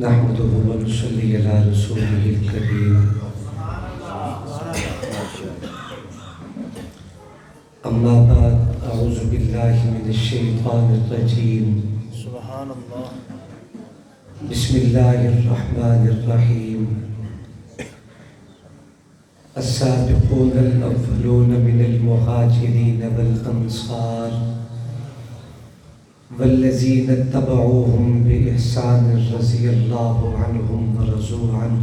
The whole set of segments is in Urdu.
نحمده ونصلي على رسوله الكريم. أما بعد، أعوذ بالله من الشيطان الرجيم. سبحان اللہ. بسم الله الرحمن الرحيم. السابقون الأولون من المهاجرين والأنصار والذين اتبعوهم بإحسان رضي الله عنهم ورضوا عنه.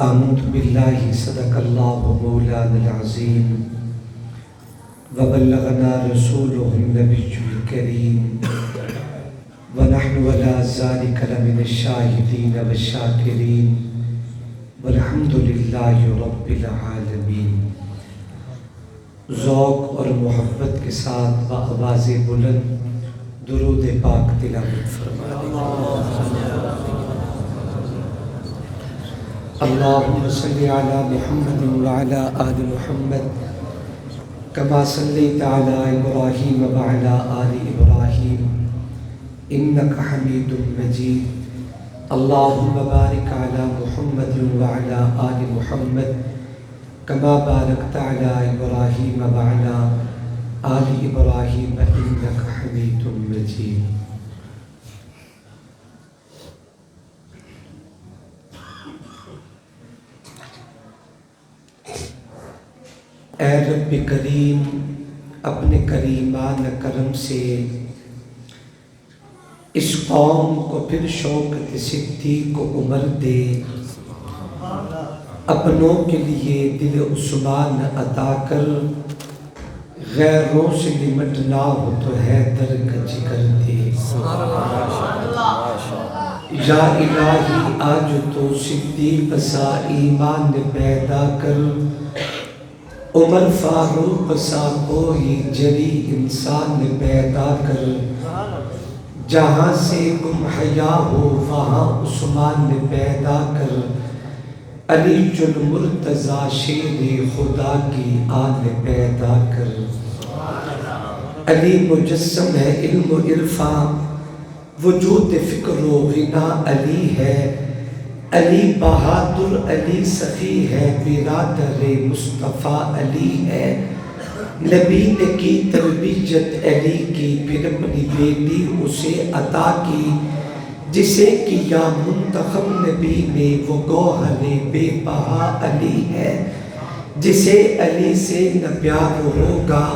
آمنت بالله صدق الله مولانا العظيم وبلغنا رسوله النبي الكريم ونحن على ذلك لمن الشاهدين والشاكرين والحمد لله رب العالمين. ذوق اور محبت کے ساتھ بآواز بلند درود پاک تلاوت فرمائیں. اللهم صل على محمد وعلى آل محمد كما صليت على إبراهيم وعلى آل إبراهيم إنك حميد مجيد. اللهم بارك على محمد وعلى آل محمد كما باركت على إبراهيم وعلى آل إبراهيم إنك حميد مجيد. اے رب کریم، اپنے کریمان کرم سے اس قوم کو پھر شوکت صدیق کو عمر دے، اپنوں کے لیے دل عثمان عطا کر، غیروں سے نمٹنا ہو تو حیدر کا جگر دے. یا الہی آج تو صدیق سا ایمان پیدا کر، عمر فاروق سا کوئی جری انسان پیدا کر، جہاں سے گم حیا ہو وہاں عثمان پیدا کر، علی المرتضیٰ شیر خدا کی آل پیدا کر. علی مجسم ہے علم و عرفان، وجود فکر و غنا علی ہے، علی بہادر علی سخی ہے، برادر مصطفیٰ علی ہے. نبی نے کی تربیت علی کی، پھر اپنی بیٹی اسے عطا کی، جسے کیا منتخب نبی نے وہ گوہر بے بہا علی ہے. جسے علی سے نہ پیار ہوگا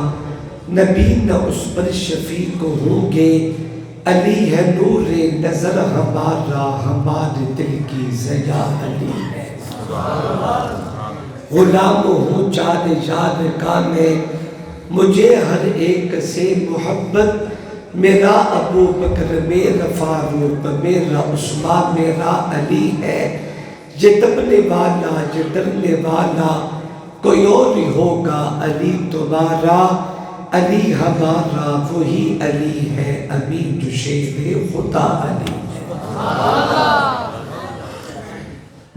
نبی نہ اس پر شفیق ہوں گے. علی ہے نور نظر ہمارا، ہمارے دل کی ضیا علی ہے. غلام ہوں چار یار کا میں، مجھے ہر ایک سے محبت، میرا ابو بکر میرا فاروق میرا عثمان میرا علی ہے. یہ تپنے والا یہ ڈرنے والا کوئی اور ہی ہوگا علی تمہارا. علی ہمارا وہی علی ہے، امین جو شیر خدا علی ہے.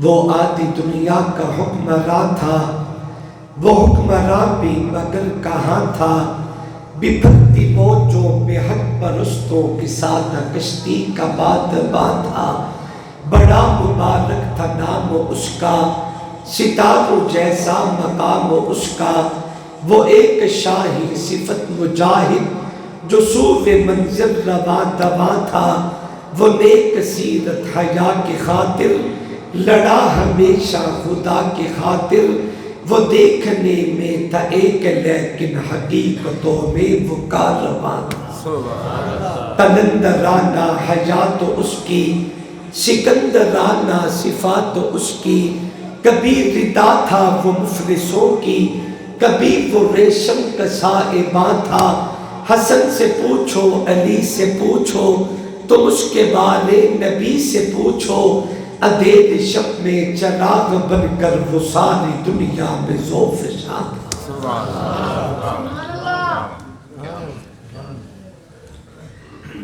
وہ آدھی دنیا کا حکمراں تھا، وہ حکمراں بھی مگر کہاں تھا. بپھرتی موجوں بے حق پرستوں کی سادہ کشتی کا بادباں تھا. بڑا مبارک تھا نام اس کا، ستاروں جیسا مقام اس کا. وہ ایک شاہی صفت مجاہد جو سوء منظر رواں دواں تھا. وہ نیک سیرت حیا کی خاطر لڑا ہمیشہ خدا کی خاطر. وہ دیکھنے میں تھا ایک لیکن حقیقتوں میں وہ کارواں تھا. تلندرانہ حیات اس کی، سکندرانہ صفات اس کی. کبھی ردا تھا وہ مفلسوں کی، کبھی وہ ریشم کا سائباں تھا. حسن سے پوچھو علی سے پوچھو، تم اس کے بارے نبی سے پوچھو. اندھیر شب میں چراغ بن کر وہ ساری دنیا میں ذوفشاں تھا.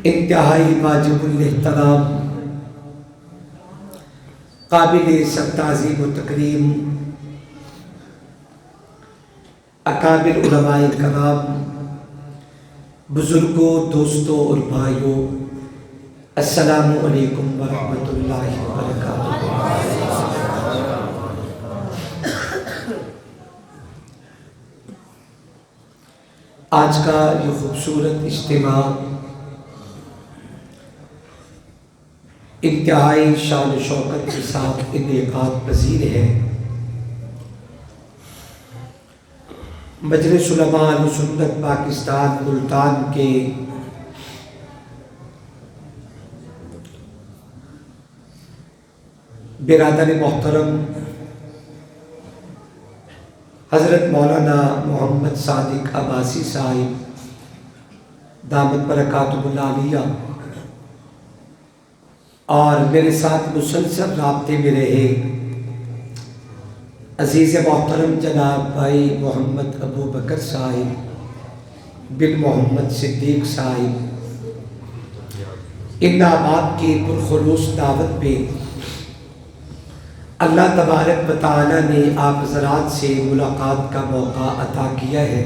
انتہائی واجب الاحترام، قابل سب تعظیم و تکریم اکابر علماء کرام، بزرگوں، دوستوں اور بھائیوں، السلام علیکم ورحمۃ اللہ وبرکاتہ۔ آج کا یہ خوبصورت اجتماع انتہائی شان و شوکت کے ساتھ انعقاد پذیر ہے۔ مجلس علماء اہل سنت پاکستان ملتان کے برادر محترم حضرت مولانا محمد صادق عباسی صاحب دامت برکاتہ العالیہ اور میرے ساتھ مسلسل رابطے میں رہے عزیز محترم جناب بھائی محمد ابو بکر صاحب بن محمد صدیق صاحب، ان آباد کی پرخلوص دعوت پہ اللہ تبارک و تعالیٰ نے آپ حضرات سے ملاقات کا موقع عطا کیا ہے۔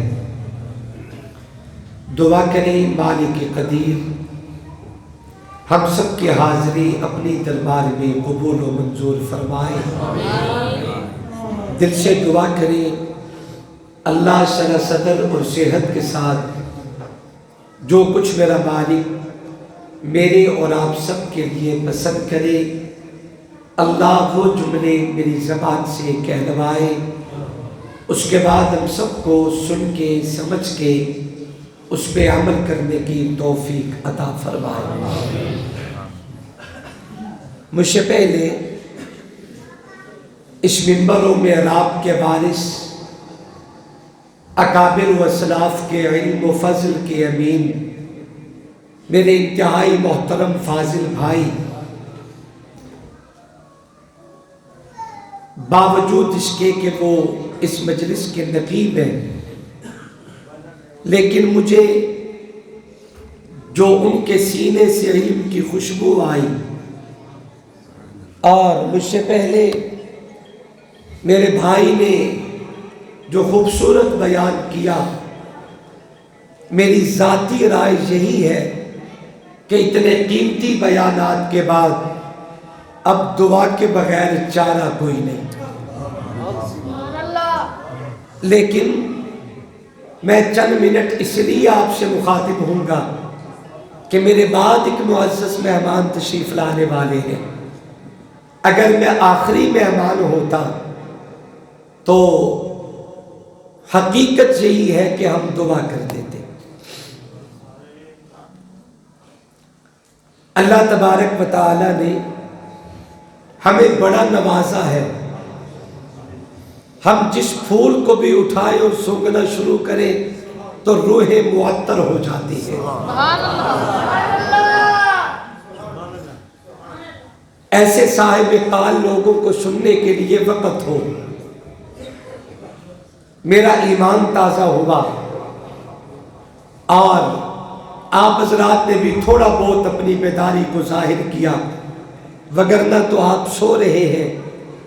دعا کریں مالک قدیر ہم سب کی حاضری اپنی دربار میں قبول و منظور فرمائے۔ دل سے دعا کریں اللہ شرح صدر اور صحت کے ساتھ جو کچھ میرا مالک میرے اور آپ سب کے لیے پسند کرے، اللہ وہ جملے میری زبان سے کہلوائے، اس کے بعد ہم سب کو سن کے سمجھ کے اس پہ عمل کرنے کی توفیق عطا فرمائے۔ مجھ سے پہلے اس منبر و محراب کے وارث اکابر و اسلاف کے علم و فضل کے امین میرے انتہائی محترم فاضل بھائی، باوجود اس کے کہ وہ اس مجلس کے نقیب ہیں، لیکن مجھے جو ان کے سینے سے علم کی خوشبو آئی اور مجھ سے پہلے میرے بھائی نے جو خوبصورت بیان کیا، میری ذاتی رائے یہی ہے کہ اتنے قیمتی بیانات کے بعد اب دعا کے بغیر چارہ کوئی نہیں، لیکن میں چند منٹ اس لیے آپ سے مخاطب ہوں گا کہ میرے بعد ایک معزز مہمان تشریف لانے والے ہیں۔ اگر میں آخری مہمان ہوتا تو حقیقت یہی ہے کہ ہم دعا کر دیتے۔ اللہ تبارک و تعالی نے ہمیں بڑا نوازا ہے، ہم جس پھول کو بھی اٹھائیں اور سونگنا شروع کریں تو روح معطر ہو جاتی ہے۔ ایسے صاحب قال لوگوں کو سننے کے لیے وقت ہو، میرا ایمان تازہ ہوا اور آپ حضرات نے بھی تھوڑا بہت اپنی بیداری کو ظاہر کیا، وگرنہ تو آپ سو رہے ہیں،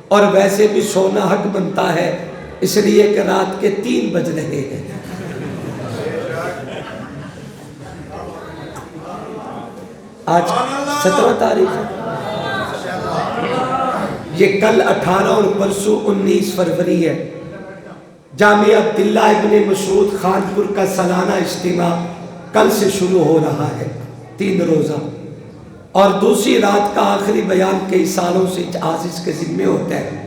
اور ویسے بھی سونا حق بنتا ہے اس لیے کہ رات کے 3 بج رہے ہیں۔ آج 17 تاریخ ہے، یہ کل 18 اور پرسوں 19 فروری ہے۔ جامعہ عبداللہ ابن مسعود خانپور کا سالانہ اجتماع کل سے شروع ہو رہا ہے، 3 روزہ، اور دوسری رات کا آخری بیان کئی سالوں سے عازز کے ذمے ہوتا ہے۔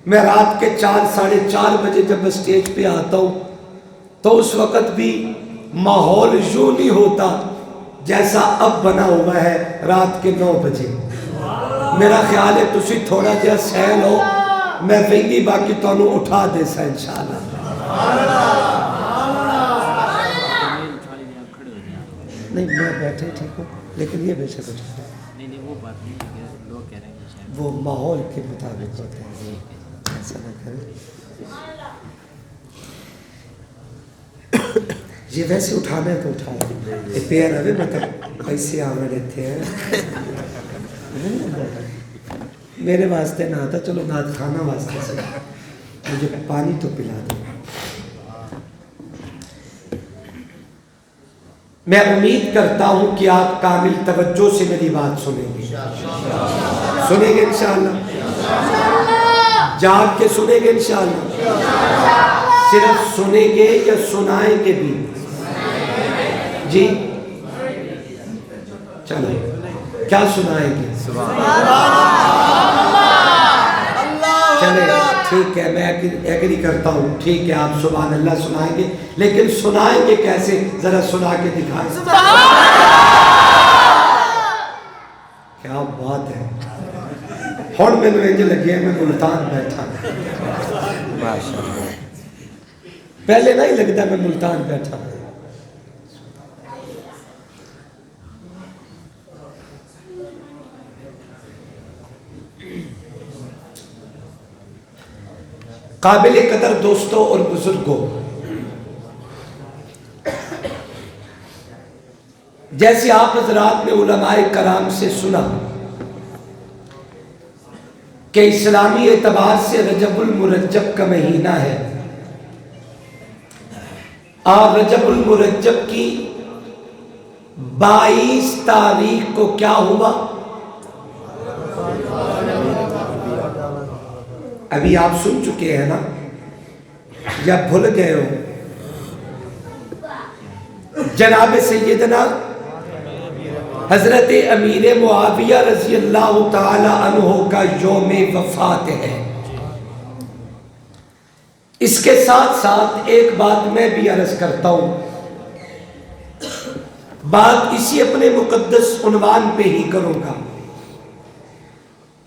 میں رات کے 4 ساڑھے 4 بجے جب اسٹیج پہ آتا ہوں تو اس وقت بھی ماحول یوں نہیں ہوتا جیسا اب بنا ہوا ہے رات کے 9 بجے۔ میرا خیال ہے تسی تھوڑا جہا سہل ہو، میں ویندی باقی تانوں اٹھا دے سا انشاءاللہ۔ نہیں میں بیٹھے ٹھیک ہوں، لیکن یہ بیٹھے نہیں، وہ بات نہیں ہے، لوگ کہہ رہے ہیں وہ ماحول کے مطابق ہوتے ہیں، ایسا نہ کریں۔ یہ ویسے اٹھانا ہے تو اٹھا لیں، پیر ابھی مطلب ایسے آوے رہتے ہیں، میرے واسطے نہ آتا، چلو نعت خانہ واسطے سے مجھے پانی تو پلا دو۔ میں امید کرتا ہوں کہ آپ کامل توجہ سے میری بات سنیں گے. سنیں گے انشاءاللہ؟ جاگ کے سنیں گے انشاءاللہ؟ صرف سنیں گے یا سنائیں گے بھی؟ جی چلو کیا سنائیں گے؟ چلے ٹھیک ہے، میں ایگری کرتا ہوں، ٹھیک ہے آپ سبحان اللہ سنائیں گے، لیکن سنائیں گے کیسے؟ ذرا سنا کے دکھائیں. کیا بات ہے، ہن میں انج لگے میں ملتان بیٹھا. پہلے نہیں لگتا میں ملتان بیٹھا. قابل قدر دوستوں اور بزرگوں، جیسے آپ حضرات نے علماء کرام سے سنا کہ اسلامی اعتبار سے رجب المرجب کا مہینہ ہے، اور رجب المرجب کی 22 تاریخ کو کیا ہوا؟ ابھی آپ سن چکے ہیں نا یا بھول گئے ہو؟ جناب سیدنا حضرت امیر معاویہ رضی اللہ تعالی عنہ کا یوم وفات ہے. اس کے ساتھ ساتھ ایک بات میں بھی عرض کرتا ہوں، بات اسی اپنے مقدس عنوان پہ ہی کروں گا،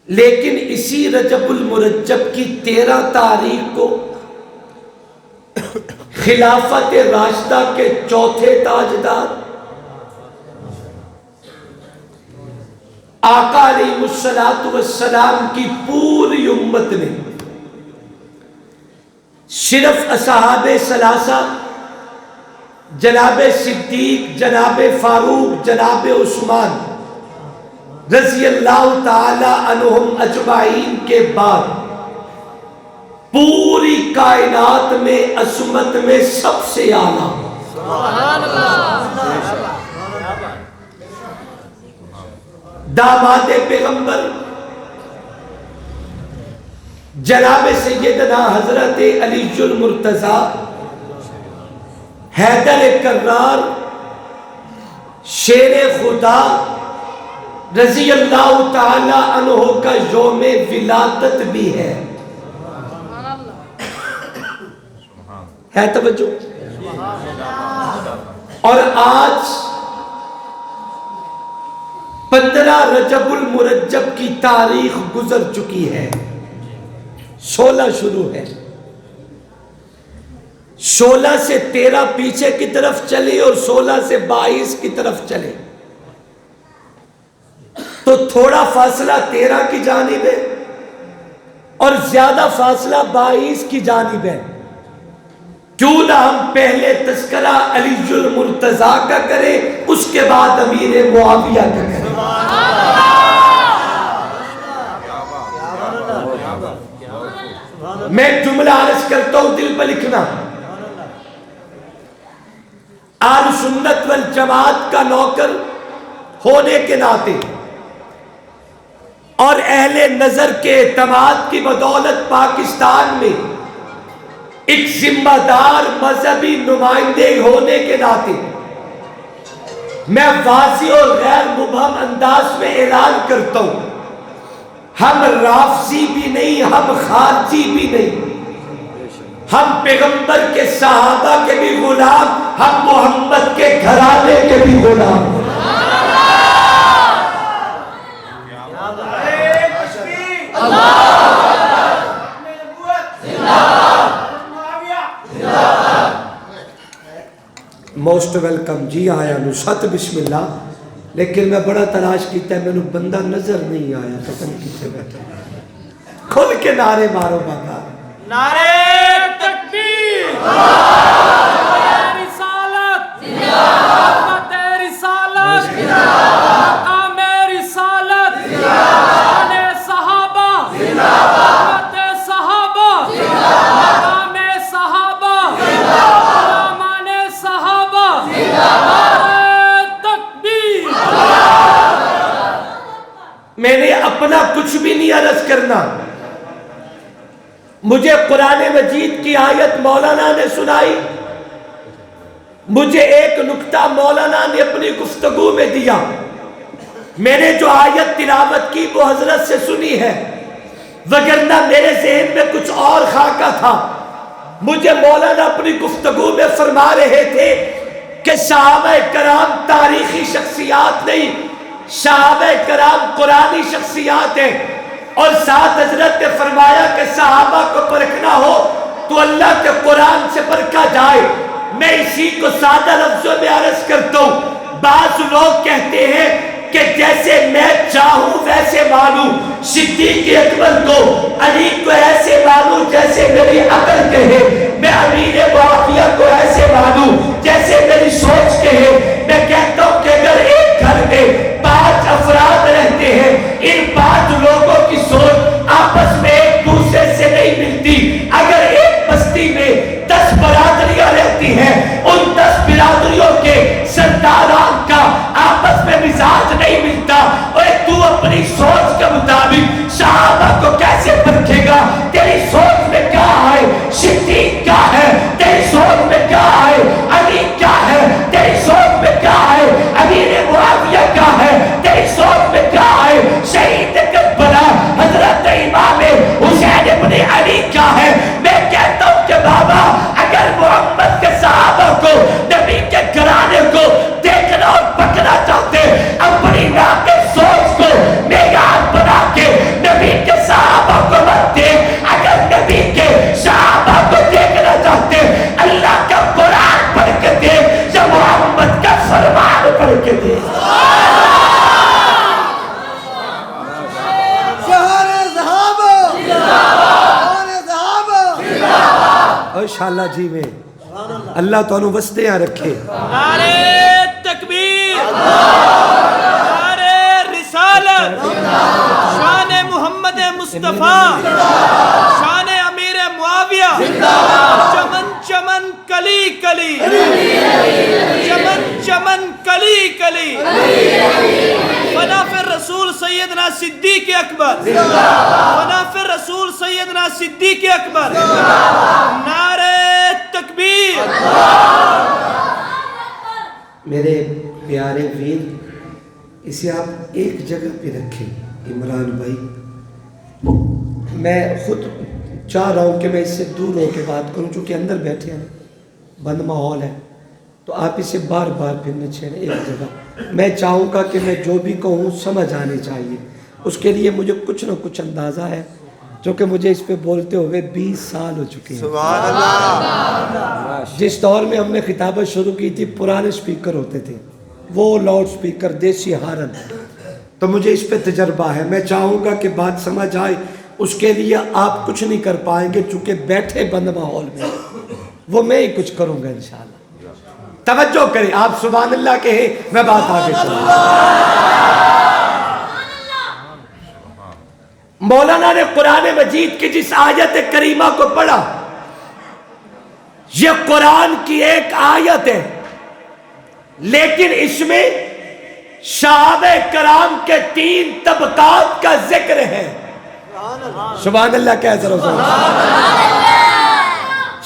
لیکن اسی رجب المرجب کی 13 تاریخ کو خلافت راشدہ کے چوتھے تاجدار آقا علیہ السلام کی پوری امت نے صرف اصحاب ثلاثہ جناب صدیق، جناب فاروق، جناب عثمان رضی اللہ تعالی عنہم اجمعین کے بعد پوری کائنات میں عظمت میں سب سے اعلیٰ داماد پیغمبر جناب سیدنا حضرت علی المرتضیٰ حیدر کرار شیر خدا رضی اللہ تعالی عنہ کا یوم ولادت بھی ہے توجہ. اور آج 15 رجب المرجب کی تاریخ گزر چکی ہے، 16 شروع ہے، 16 سے 13 پیچھے کی طرف چلی اور 16 سے 22 کی طرف چلے، تو تھوڑا فاصلہ 13 کی جانب ہے اور زیادہ فاصلہ 22 کی جانب ہے. کیوں نہ ہم پہلے تذکرہ علی المرتضیٰ کا کریں، اس کے بعد امیر معاویہ کا کریں. میں جملہ عرض کرتا ہوں، دل پر لکھنا. اہل سنت والجماعت کا نوکر ہونے کے ناطے اور اہل نظر کے اعتماد کی بدولت پاکستان میں ایک ذمہ دار مذہبی نمائندے ہونے کے ناطے میں واضح اور غیر مبہم انداز میں اعلان کرتا ہوں، ہم رافضی بھی نہیں، ہم خارجی بھی نہیں، ہم پیغمبر کے صحابہ کے بھی غلام، ہم محمد کے گھرانے کے بھی غلام. موسٹ ویلکم جی آیا نو ست بسم اللہ. لیکن میں بڑا تلاش کیتا ہے، میں نو بندہ نظر نہیں آیا، پتہ نہیں کتے بیٹھا. کھل کے نعرے مارو بابا. نعرے تکبیر، رسالت، محبت رسالت، مقام رسالت، شان صحابہ، محبت صحابہ، مقام صحابہ، غلامان صحابہ. نعرے میں نے اپنا کچھ بھی نہیں عرض کرنا. مجھے قرآن مجید کی آیت مولانا نے سنائی, مجھے ایک نکتہ مولانا نے اپنی گفتگو میں دیا. میں نے جو آیت تلاوت کی وہ حضرت سے سنی ہے, وگرنہ میرے ذہن میں کچھ اور خاکہ تھا. مجھے مولانا اپنی گفتگو میں فرما رہے تھے کہ صحابہ کرام تاریخی شخصیات نہیں, صحابہ کرام قرآنی شخصیات ہیں. اور ساتھ حضرت نے فرمایا کہ صحابہ کو پرکھنا ہو تو اللہ کے قرآن سے پرکھا جائے. میں اسی کو سادہ لفظوں میں عرض کرتا ہوں. بعض لوگ کہتے ہیں کہ جیسے میں چاہوں ویسے مانوں, صدیق اکبر کو, علی کو ایسے مانوں جیسے میری عقل کہے, میں امیر معاویہ کو ایسے مانوں جیسے میری سوچ کہے. میں کہتا ہوں کہ اگر ایک گھر میں 5 افراد رہتے ہیں, ان 5 لوگوں کی سوچ آپس میں ایک دوسرے سے نہیں ملتی. اگر ایک بستی میں 10 برادریاں رہتی ہیں, ان 10 برادریوں کے سرداران کا آپس میں مزاج نہیں ملتا, اور تو اپنی سوچ کے مطابق صحابہ کو کیسے پرکھے گا؟ تیری سوچ میں کیا ہے؟ صدیق کیا ہے؟ تیری سوچ میں کیا ہے؟ علی کیا ہے؟ تیری سوچ میں کیا ہے؟ امیر معاویہ کیا ہے؟ تیری سوچ میں کیا ہے؟ شہید کربلا حضرت امام حسین ابن علی کیا ہے؟ میں کہتا ہوں کہ بابا اگر محمد کے صحابہ کو, نبی کے گھرانے کو دیکھنا اور پکڑنا چاہتے, اپنی ناقص سوچ کو معیار بنا کے نبی کے صحابہ کو مت دیکھ. اگر نبی کے صحابہ کو دیکھنا چاہتے, اللہ کا قرآن پڑھ کے دیکھ یا محمد کا فرمان پڑھ کے دیکھ. انشاءاللہ جی میں اللہ تعالیٰ وسطیاں رکھے. نعرہ تکبیر, نعرہ رسالت, شان محمد مصطفیٰ, شان امیر معاویہ, چمن چمن کلی کلی, چمن چمن کلی کلی, فنافر رسول سیدنا صدیق اکبر, فنافر رسول سیدنا صدیق اکبر. نعرہ تکبیر. میرے پیارے ویر, اسے آپ ایک جگہ پہ رکھیں عمران بھائی. میں خود چاہ رہا ہوں کہ میں اس سے دور ہو کے بات کروں, چونکہ اندر بیٹھے ہیں, بند ماحول ہے, تو آپ اسے بار بار پھر نہ چھیڑیں ایک جگہ. میں چاہوں گا کہ میں جو بھی کہوں سمجھ آنی چاہیے. اس کے لیے مجھے کچھ نہ کچھ اندازہ ہے, چونکہ مجھے اس پہ بولتے ہوئے 20 سال ہو چکے ہیں. سبحان اللہ. جس دور میں ہم نے خطابت شروع کی تھی پرانے سپیکر ہوتے تھے, وہ لاؤڈ سپیکر دیسی ہارن, تو مجھے اس پہ تجربہ ہے. میں چاہوں گا کہ بات سمجھ آئے. اس کے لیے آپ کچھ نہیں کر پائیں گے, چونکہ بیٹھے بند ماحول میں وہ میں ہی کچھ کروں گا انشاءاللہ. توجہ کریں, آپ سبحان اللہ کہیں, میں بات آگے چلوں. مولانا نے قرآن مجید کی جس آیت کریمہ کو پڑھا, یہ قرآن کی ایک آیت ہے, لیکن اس میں صحابہ کرام کے 3 طبقات کا ذکر ہے. سبحان اللہ کہہ ضرور.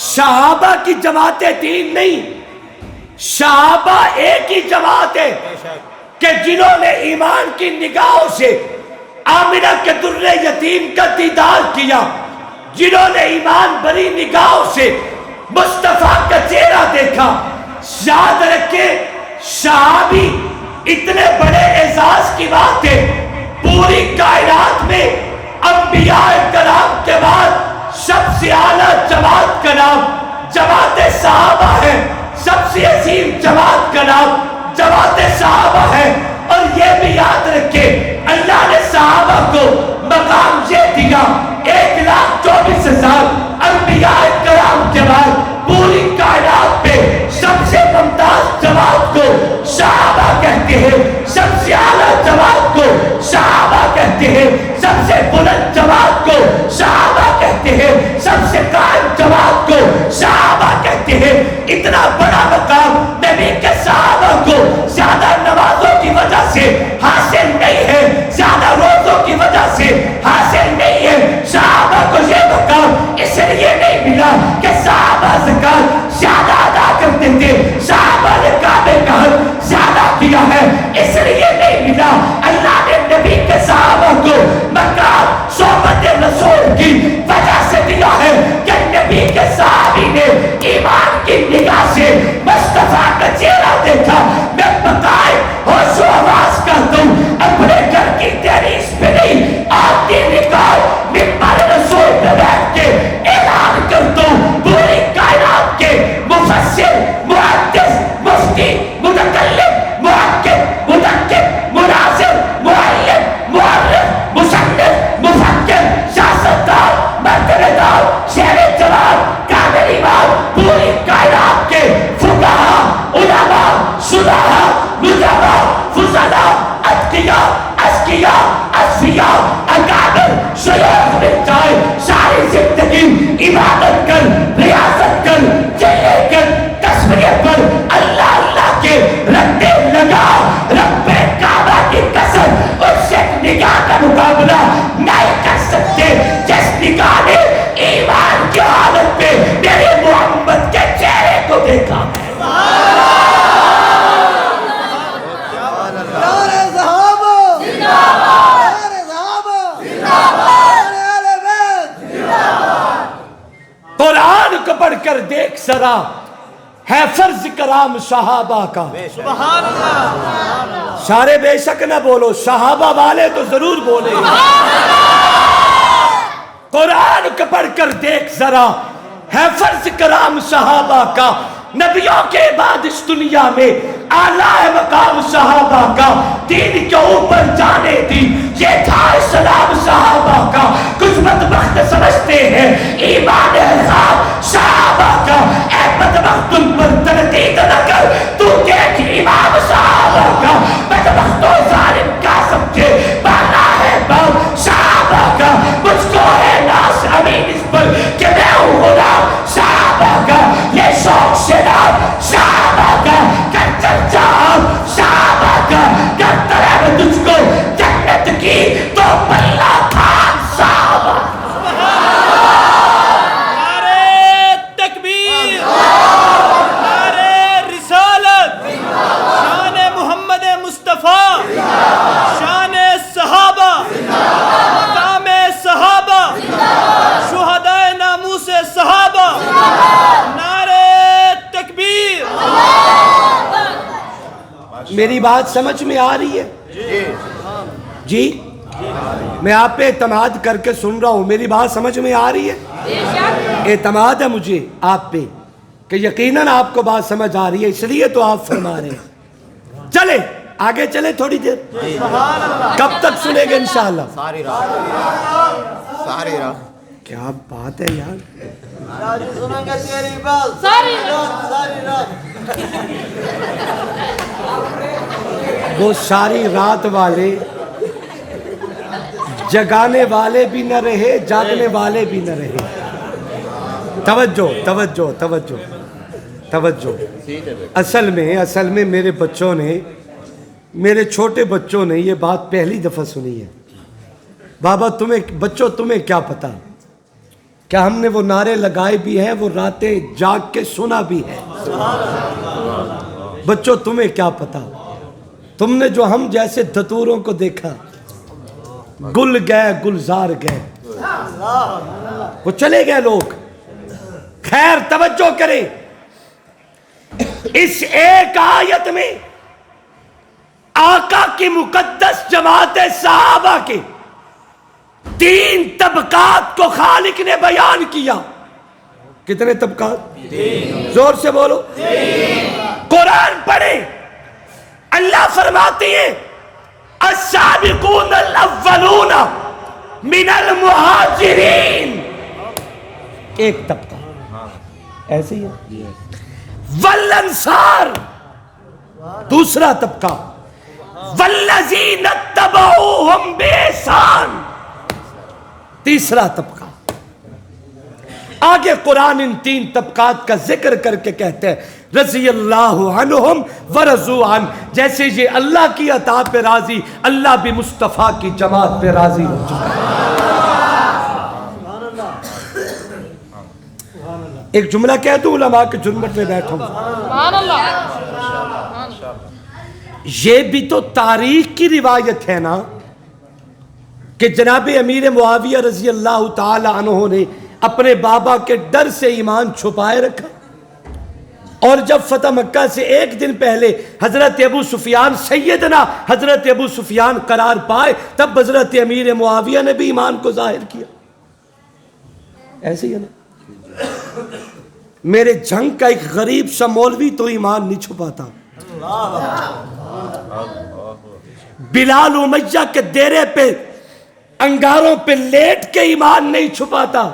صحابہ کی جماعتیں 3 نہیں, صحابہ ایک ہی جماعت ہے کہ جنہوں نے ایمان کی نگاہوں سے آمنہ کے در یتیم کا دیدار کیا, جنہوں نے ایمان بری نگاہوں سے مصطفیٰ کا چہرہ دیکھا. یاد رکھیں, صحابی اتنے بڑے اعزاز کی بات ہے. پوری کائنات میں انبیاء کرام کے بعد سب سے اعلیٰ جماعت کا نام جماعت صحابہ ہے. سب سے عظیم جماعت کا نام جماعت صحابہ ہے. اور یہ بھی یاد رکھیں, اللہ نے صحابہ کو مقام یہ دیا, 1,24,000 انبیاء کرام کے بعد پوری کائنات پہ سب سے ممتاز جماعت کو صحابہ کہتے ہیں, سب سے اعلیٰ جماعت کو صحابہ کہتے ہیں, سب سے بلند جماعت کو صحابہ کہتے ہیں, سب سے قائم جماعت کو صحابہ کہتے ہیں. اتنا بڑا مقام نبی کے صحابہ کو زیادہ نمازوں کی وجہ سے حاصل نہیں ہے, زیادہ روزوں اولیاء اکابر شیوخ مل جائے ساری زندگی عبادت کر ریاضت کر چلے کر تصویر پر اللہ اللہ کے رٹے لگا رب کعبہ کی قسم اس سے نگاہ کا مقابلہ نہیں کر سکتے جس نگاہ نے ایمان کی حالت میں میرے محمد کے چہرے کو دیکھا ہے قرآن کو پڑھ کر دیکھ ذرا ہے فرض کرام صحابہ کا سبحان اللہ سارے بے شک نہ بولو صحابہ والے تو ضرور بولے قرآن کو پڑھ کر دیکھ ذرا ہے فرض کرام صحابہ کا نبیوں کے بعد اس دنیا میں اعلیٰ مقام صحابہ کا دین کے اوپر جانے دی یہ تھا اسلام صحابہ کا کچھ بدبخت سمجھتے ہیں ایمان ہے خواب صحابہ کا اے بدبخت ان پر تنقید نہ کر تو دیکھ امام صحابہ کا بدبخت و ظالم کا سمجھے بالا ہے باؤ صحابہ کا مجھ کو ہے ناس امین اس پر کہ میں ہوں غلام صحابہ کا یہ شوق سے نام صحابہ کا کر چرچا صحابہ کا کرتا ہے تجھ کو جنت کی تو بلہ خان صحابہ نعرہ تکبیر نعرہ رسالت شان محمد مصطفیٰ شان صحابہ مقام صحابہ شہدائے ناموس صحابہ نعرہ تکبیر میری بات سمجھ میں آ رہی ہے جی میں آپ پہ اعتماد کر کے سن رہا ہوں میری بات سمجھ میں آ رہی ہے اعتماد ہے مجھے آپ پہ کہ یقیناً آپ کو بات سمجھ آ رہی ہے اس لیے تو آپ فرما رہے ہیں چلے آگے چلے تھوڑی دیر کب تک سنیں گے انشاءاللہ ساری رات ساری رات کیا بات ہے یار وہ ساری رات والے جگانے والے بھی نہ رہے جاگنے والے بھی نہ رہے توجہ توجہ توجہ توجہ اصل میں میرے بچوں نے میرے چھوٹے بچوں نے یہ بات پہلی دفعہ سنی ہے بابا بچوں تمہیں کیا پتا کیا ہم نے وہ نعرے لگائے بھی ہیں وہ راتیں جاگ کے سنا بھی ہے بچوں تمہیں کیا پتا تم نے جو ہم جیسے دھتوروں کو دیکھا گل گئے گلزار گئے وہ چلے گئے لوگ خیر توجہ کریں اس ایک آیت میں آقا کی مقدس جماعت صحابہ کے 3 طبقات کو خالق نے بیان کیا کتنے طبقات زور سے بولو قرآن پڑھیں اللہ فرماتے ہیں السابقون الاولون من المہاجرین ایک طبقہ ایسے ہی ہے والانصار دوسرا طبقہ والذین اتبعوہم بإحسان تیسرا طبقہ آگے قرآن ان 3 طبقات کا ذکر کر کے کہتے ہیں رضی اللہ عنہم ورضوا عنہ جیسے یہ اللہ کی عطا پہ راضی اللہ بھی مصطفیٰ کی جماعت پہ راضی ہو چکا ایک جملہ کہہ دوں علماء کے جنبٹ میں بیٹھا ہوں یہ بھی تو تاریخ کی روایت ہے نا کہ جناب امیر معاویہ رضی اللہ تعالی عنہ نے اپنے بابا کے ڈر سے ایمان چھپائے رکھا اور جب فتح مکہ سے 1 دن پہلے حضرت ابو سفیان سیدنا حضرت ابو سفیان قرار پائے تب حضرت امیر معاویہ نے بھی ایمان کو ظاہر کیا ایسے ہی ہے نا میرے جنگ کا ایک غریب سا مولوی تو ایمان نہیں چھپاتا بلال امیہ کے ڈیرے پہ انگاروں پہ لیٹ کے ایمان نہیں چھپاتا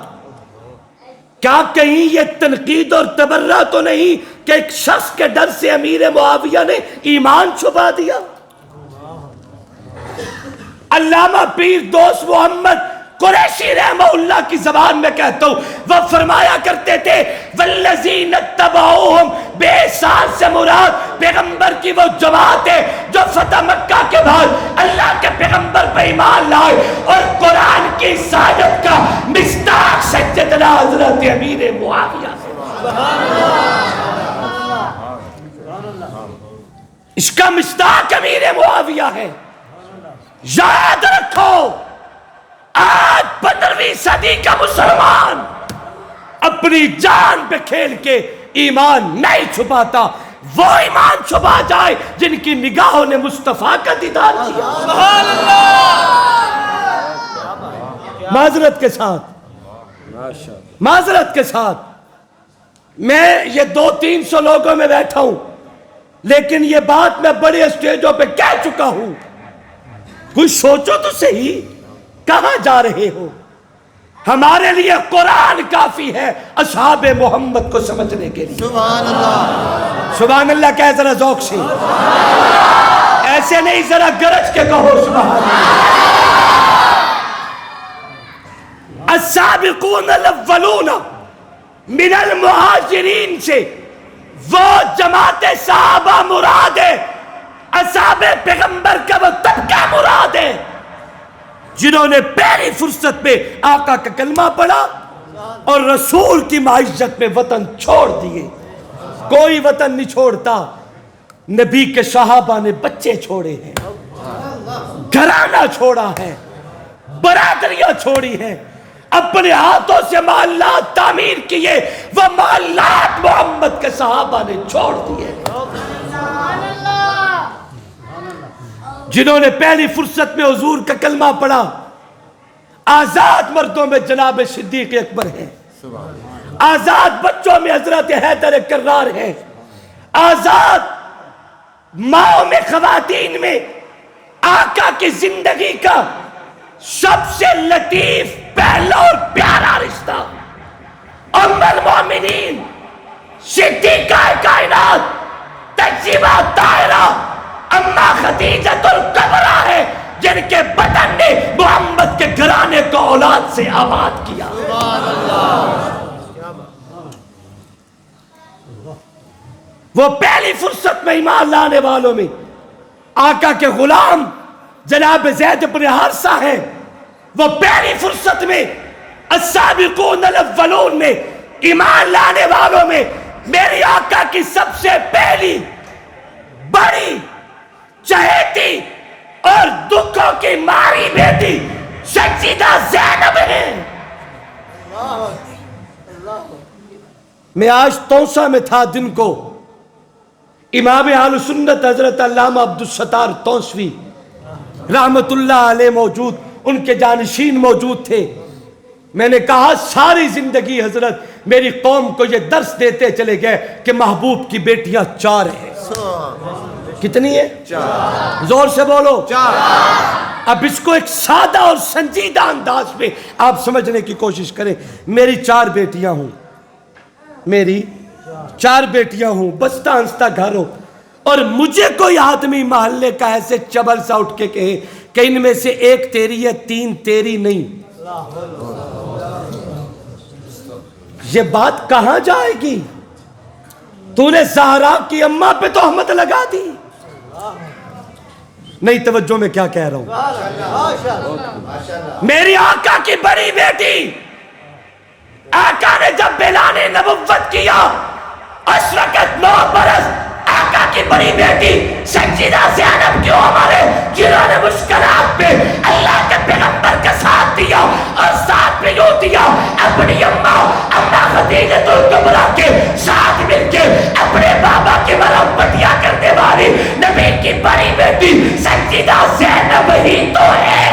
کیا کہیں یہ تنقید اور تبرہ تو نہیں کہ ایک شخص کے ڈر سے امیر معاویہ نے ایمان چھپا دیا علامہ پیر دوست محمد قریشی رحمہ اللہ کی زبان میں کہتا ہوں، وہ فرمایا کرتے تھے والذین اتبعوہم بے احسان سے مراد پیغمبر کی وہ جماعت ہے جو فتح مکہ کے بعد اللہ کے پیغمبر پہ ایمان لائے اور قرآن کی سعادت کا مصداق سیدنا حضرت امیر معاویہ سے اس کا مصداق امیر معاویہ ہے۔ یاد رکھو آج 15ویں صدی کا مسلمان اپنی جان پہ کھیل کے ایمان نہیں چھپاتا، وہ ایمان چھپا جائے جن کی نگاہوں نے مصطفیٰ کا دیدار کیا۔ سبحان اللہ، معذرت کے ساتھ میں یہ 200-300 لوگوں میں بیٹھا ہوں، لیکن یہ بات میں بڑے اسٹیجوں پہ کہہ چکا ہوں، کوئی سوچو تو صحیح کہاں جا رہے ہو؟ ہمارے لیے قرآن کافی ہے اصحاب محمد کو سمجھنے کے لیے۔ سبحان اللہ، سبحان اللہ کہہ ذرا ذوق سے، ایسے نہیں ذرا گرج کے کہو سبحان اللہ۔ السابقون الاولون من المہاجرین سے وہ جماعت صحابہ مراد ہے، اصحاب پیغمبر کا وہ طبقہ مراد ہے جنہوں نے پہلی فرصت میں آقا کا کلمہ پڑھا اور رسول کی معیشت میں وطن چھوڑ دیے۔ کوئی وطن نہیں چھوڑتا، نبی کے صحابہ نے بچے چھوڑے ہیں، گھرانہ چھوڑا ہے، برادریاں چھوڑی ہیں، اپنے ہاتھوں سے محلات تعمیر کیے، وہ محلات محمد کے صحابہ نے چھوڑ دیے۔ جنہوں نے پہلی فرصت میں حضور کا کلمہ پڑھا، آزاد مردوں میں جناب صدیق اکبر ہیں، آزاد بچوں میں حضرت حیدر کرار ہیں، آزاد ماؤں میں خواتین میں آقا کی زندگی کا سب سے لطیف پہلا اور پیارا رشتہ ام المومنین صدیقہ کائنات تجربہ طاہرہ اما خدیجۃ الکبریٰ ہے، جن کے بدن نے محمد کے گھرانے کو اولاد سے آباد کیا۔ وہ پہلی فرصت میں ایمان لانے والوں میں آقا کے غلام جناب زید بن حارثہ ہیں، وہ پہلی فرصت میں السابقون الاولون میں ایمان لانے والوں میں میری آقا کی سب سے پہلی بڑی چہیتی اور دکھوں کی ماری بیٹی سیدہ زینب ہے۔ میں آج توسا میں تھا دن کو، امام اہل سنت حضرت علامہ عبدالستار توسوی رحمت اللہ علیہ موجود، ان کے جانشین موجود تھے۔ میں نے کہا ساری زندگی حضرت میری قوم کو یہ درس دیتے چلے گئے کہ محبوب کی بیٹیاں 4 ہیں۔ کتنی ہے؟ 4۔ زور سے بولو۔ 4۔ اب اس کو ایک سادہ اور سنجیدہ انداز میں آپ سمجھنے کی کوشش کریں۔ میری 4 بیٹیاں ہوں، میری 4 بیٹیاں ہوں، بستہ انستہ گھر ہو، اور مجھے کوئی آدمی محلے کا ایسے چبل سا اٹھ کے کہے کہ ان میں سے 1 تیری ہے 3 تیری نہیں، یہ بات کہاں جائے گی؟ تو نے زہرا کی اماں پہ تہمت لگا دی۔ نہیں توجہ میں کیا کہہ رہا ہوں؟ میری آقا کی بڑی بیٹی، آقا نے جب اعلان نبوت کیا اس وقت 9 برس آقا کی بڑی بیٹی سیدہ زینب کی عمر ہے، جنہوں نے مشکلات پہ اللہ کے پیغمبر کا ساتھ دیا اور ساتھ میں یوں دیا اپنی اماں خدیجۃ الکبریٰ کے ساتھ مل کے اپنے بابا کی مرحمتیاں کرنے والی نبی کی بڑی بیٹی سیدہ زینب ہی تو ہے۔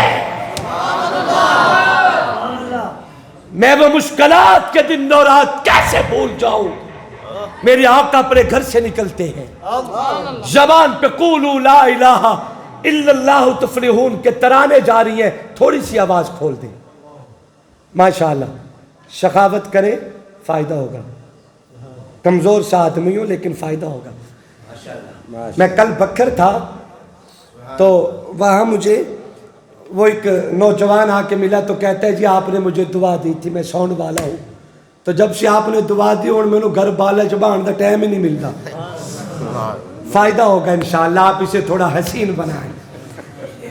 میں وہ مشکلات کے دن اور رات کیسے بھول جاؤں؟ میرے آقا اپنے گھر سے نکلتے ہیں، زبان پہ قولوا لا الہ الا اللہ تفلحون کے ترانے جاری ہیں، تھوڑی سی آواز کھول دیں، ماشاءاللہ سخاوت کریں فائدہ ہوگا، کمزور سا آدمی ہوں لیکن فائدہ ہوگا۔ میں کل بکر تھا تو وہاں مجھے وہ ایک نوجوان آ کے ملا تو کہتا ہے جی آپ نے مجھے دعا دی تھی، میں سون والا ہوں، تو جب سے آپ نے دعا دی اور میں نے گھر بالا چبان دا ٹائم ہی نہیں ملتا۔ فائدہ ہوگا انشاءاللہ، آپ اسے تھوڑا حسین بنائیں۔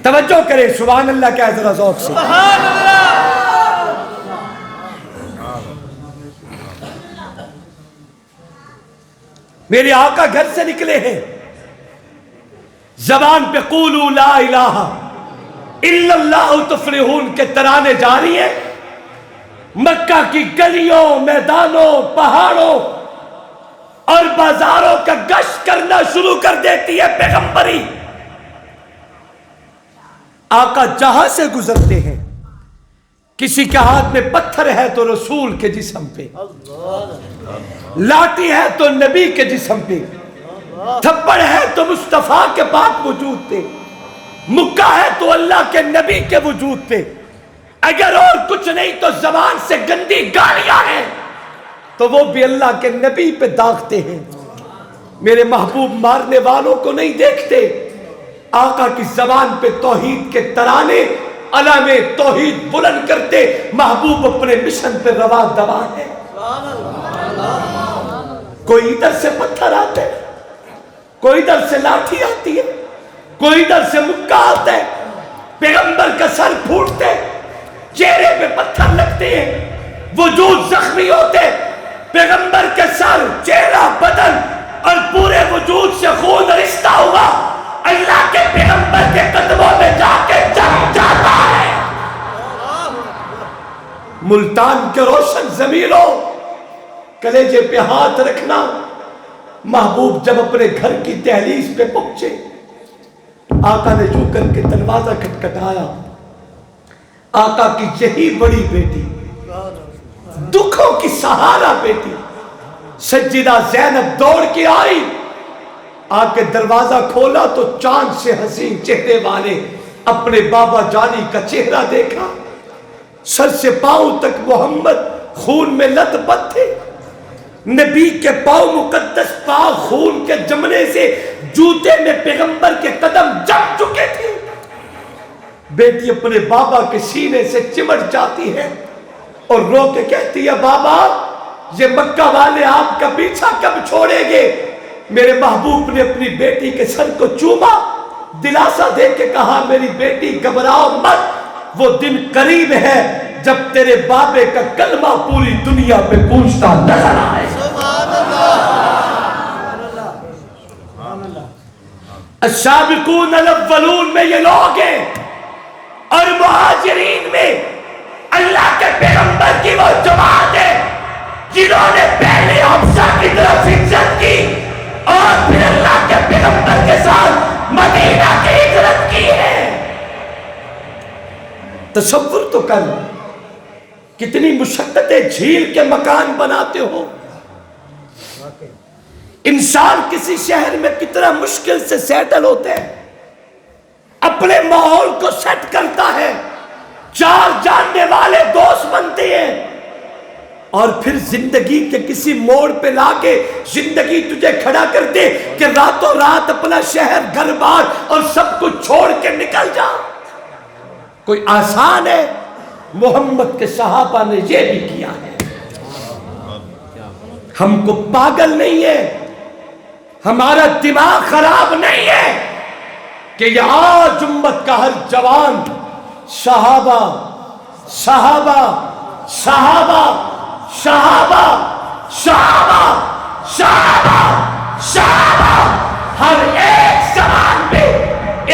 توجہ کریں، سبحان اللہ کہہ ذرا ذوق سے۔ سبحان اللہ۔ میرے آقا گھر سے نکلے ہیں، زبان پہ قولوا لا الہ الا اللہ تفلحون کے ترانے جاری ہیں۔ مکہ کی گلیوں، میدانوں، پہاڑوں اور بازاروں کا گشت کرنا شروع کر دیتی ہے پیغمبری۔ آقا جہاں سے گزرتے ہیں، کسی کے ہاتھ میں پتھر ہے تو رسول کے جسم پہ، لاٹھی ہے تو نبی کے جسم پہ، تھپڑ ہے تو مصطفیٰ کے پاک وجود پہ، مکہ ہے تو اللہ کے نبی کے وجود پہ، اگر اور کچھ نہیں تو زبان سے گندی گالیاں ہیں تو وہ بھی اللہ کے نبی پہ داغتے ہیں۔ میرے محبوب مارنے والوں کو نہیں دیکھتے، آقا کی زبان پہ توحید کے ترانے علم توحید بلند کرتے، محبوب اپنے مشن پہ رواں دواں ہے۔ کوئی ادھر سے پتھر آتے، کوئی ادھر سے لاٹھی آتی ہے، کوئی ادھر سے مکہ آتا ہے، پیغمبر کا سر پھوٹتے، چہرے پہ پتھر لگتے ہیں، وجود زخمی ہوتے، پیغمبر کے سر، چہرہ، بدن اور پورے وجود سے خون رشتہ ہوا، اللہ کے پیغمبر کے قدموں میں جا کے جم جاتا ہے۔ ملتان کے روشن ضمیروں، کلیجے پہ ہاتھ رکھنا۔ محبوب جب اپنے گھر کی دہلیز پہ پہنچے، آقا نے جو کر کے دروازہ کھٹکھٹایا، آقا کی یہی بڑی بیٹی، دکھوں کی سہارا بیٹی سیدہ زینب دوڑ کے آئی، آ کے دروازہ کھولا تو چاند سے حسین چہرے والے اپنے بابا جانی کا چہرہ دیکھا، سر سے پاؤں تک محمد خون میں لت پت تھے، نبی کے پاؤں مقدس پاؤں خون کے جمنے سے جوتے میں پیغمبر کے قدم جم چکے تھے۔ بیٹی اپنے بابا کے سینے سے چمٹ جاتی ہے اور رو کے کہتی ہے بابا یہ مکہ والے آپ کا پیچھا کب چھوڑیں گے؟ میرے محبوب نے اپنی بیٹی کے سر کو چوما، دلاسا دے کے کہا میری بیٹی گھبراؤ مت، وہ دن قریب ہے جب تیرے بابے کا کلمہ پوری دنیا پہ گونجتا نظر آئے۔ السابقون الاولون میں یہ لوگ ہیں، اور مہاجرین میں اللہ کے پیغمبر کی وہ جماعت ہے جنہوں نے پہلے حبشہ کی طرف ہجرت کی اور پھر اللہ کے پیغمبر کے ساتھ مدینہ کی ہجرت کی ہے۔ تصور تو کر، کتنی مشقتیں جھیل کے مکان بناتے ہو، انسان کسی شہر میں کتنا مشکل سے سیٹل ہوتے ہیں، اپنے ماحول کو سیٹ کرتا ہے، چار جاننے والے دوست بنتے ہیں، اور پھر زندگی کے کسی موڑ پہ لا کے زندگی تجھے کھڑا کر دے کہ راتوں رات اپنا شہر گھر بار اور سب کچھ چھوڑ کے نکل جا۔ کوئی آسان ہے؟ محمد کے صحابہ نے یہ بھی کیا ہے۔ ہم کو پاگل نہیں ہے، ہمارا دماغ خراب نہیں ہے کہ یہ آج امت کا ہر جوان صحابہ صحابہ صحابہ صحابہ صحابہ صحابہ صحابہ ہر ایک زبان پہ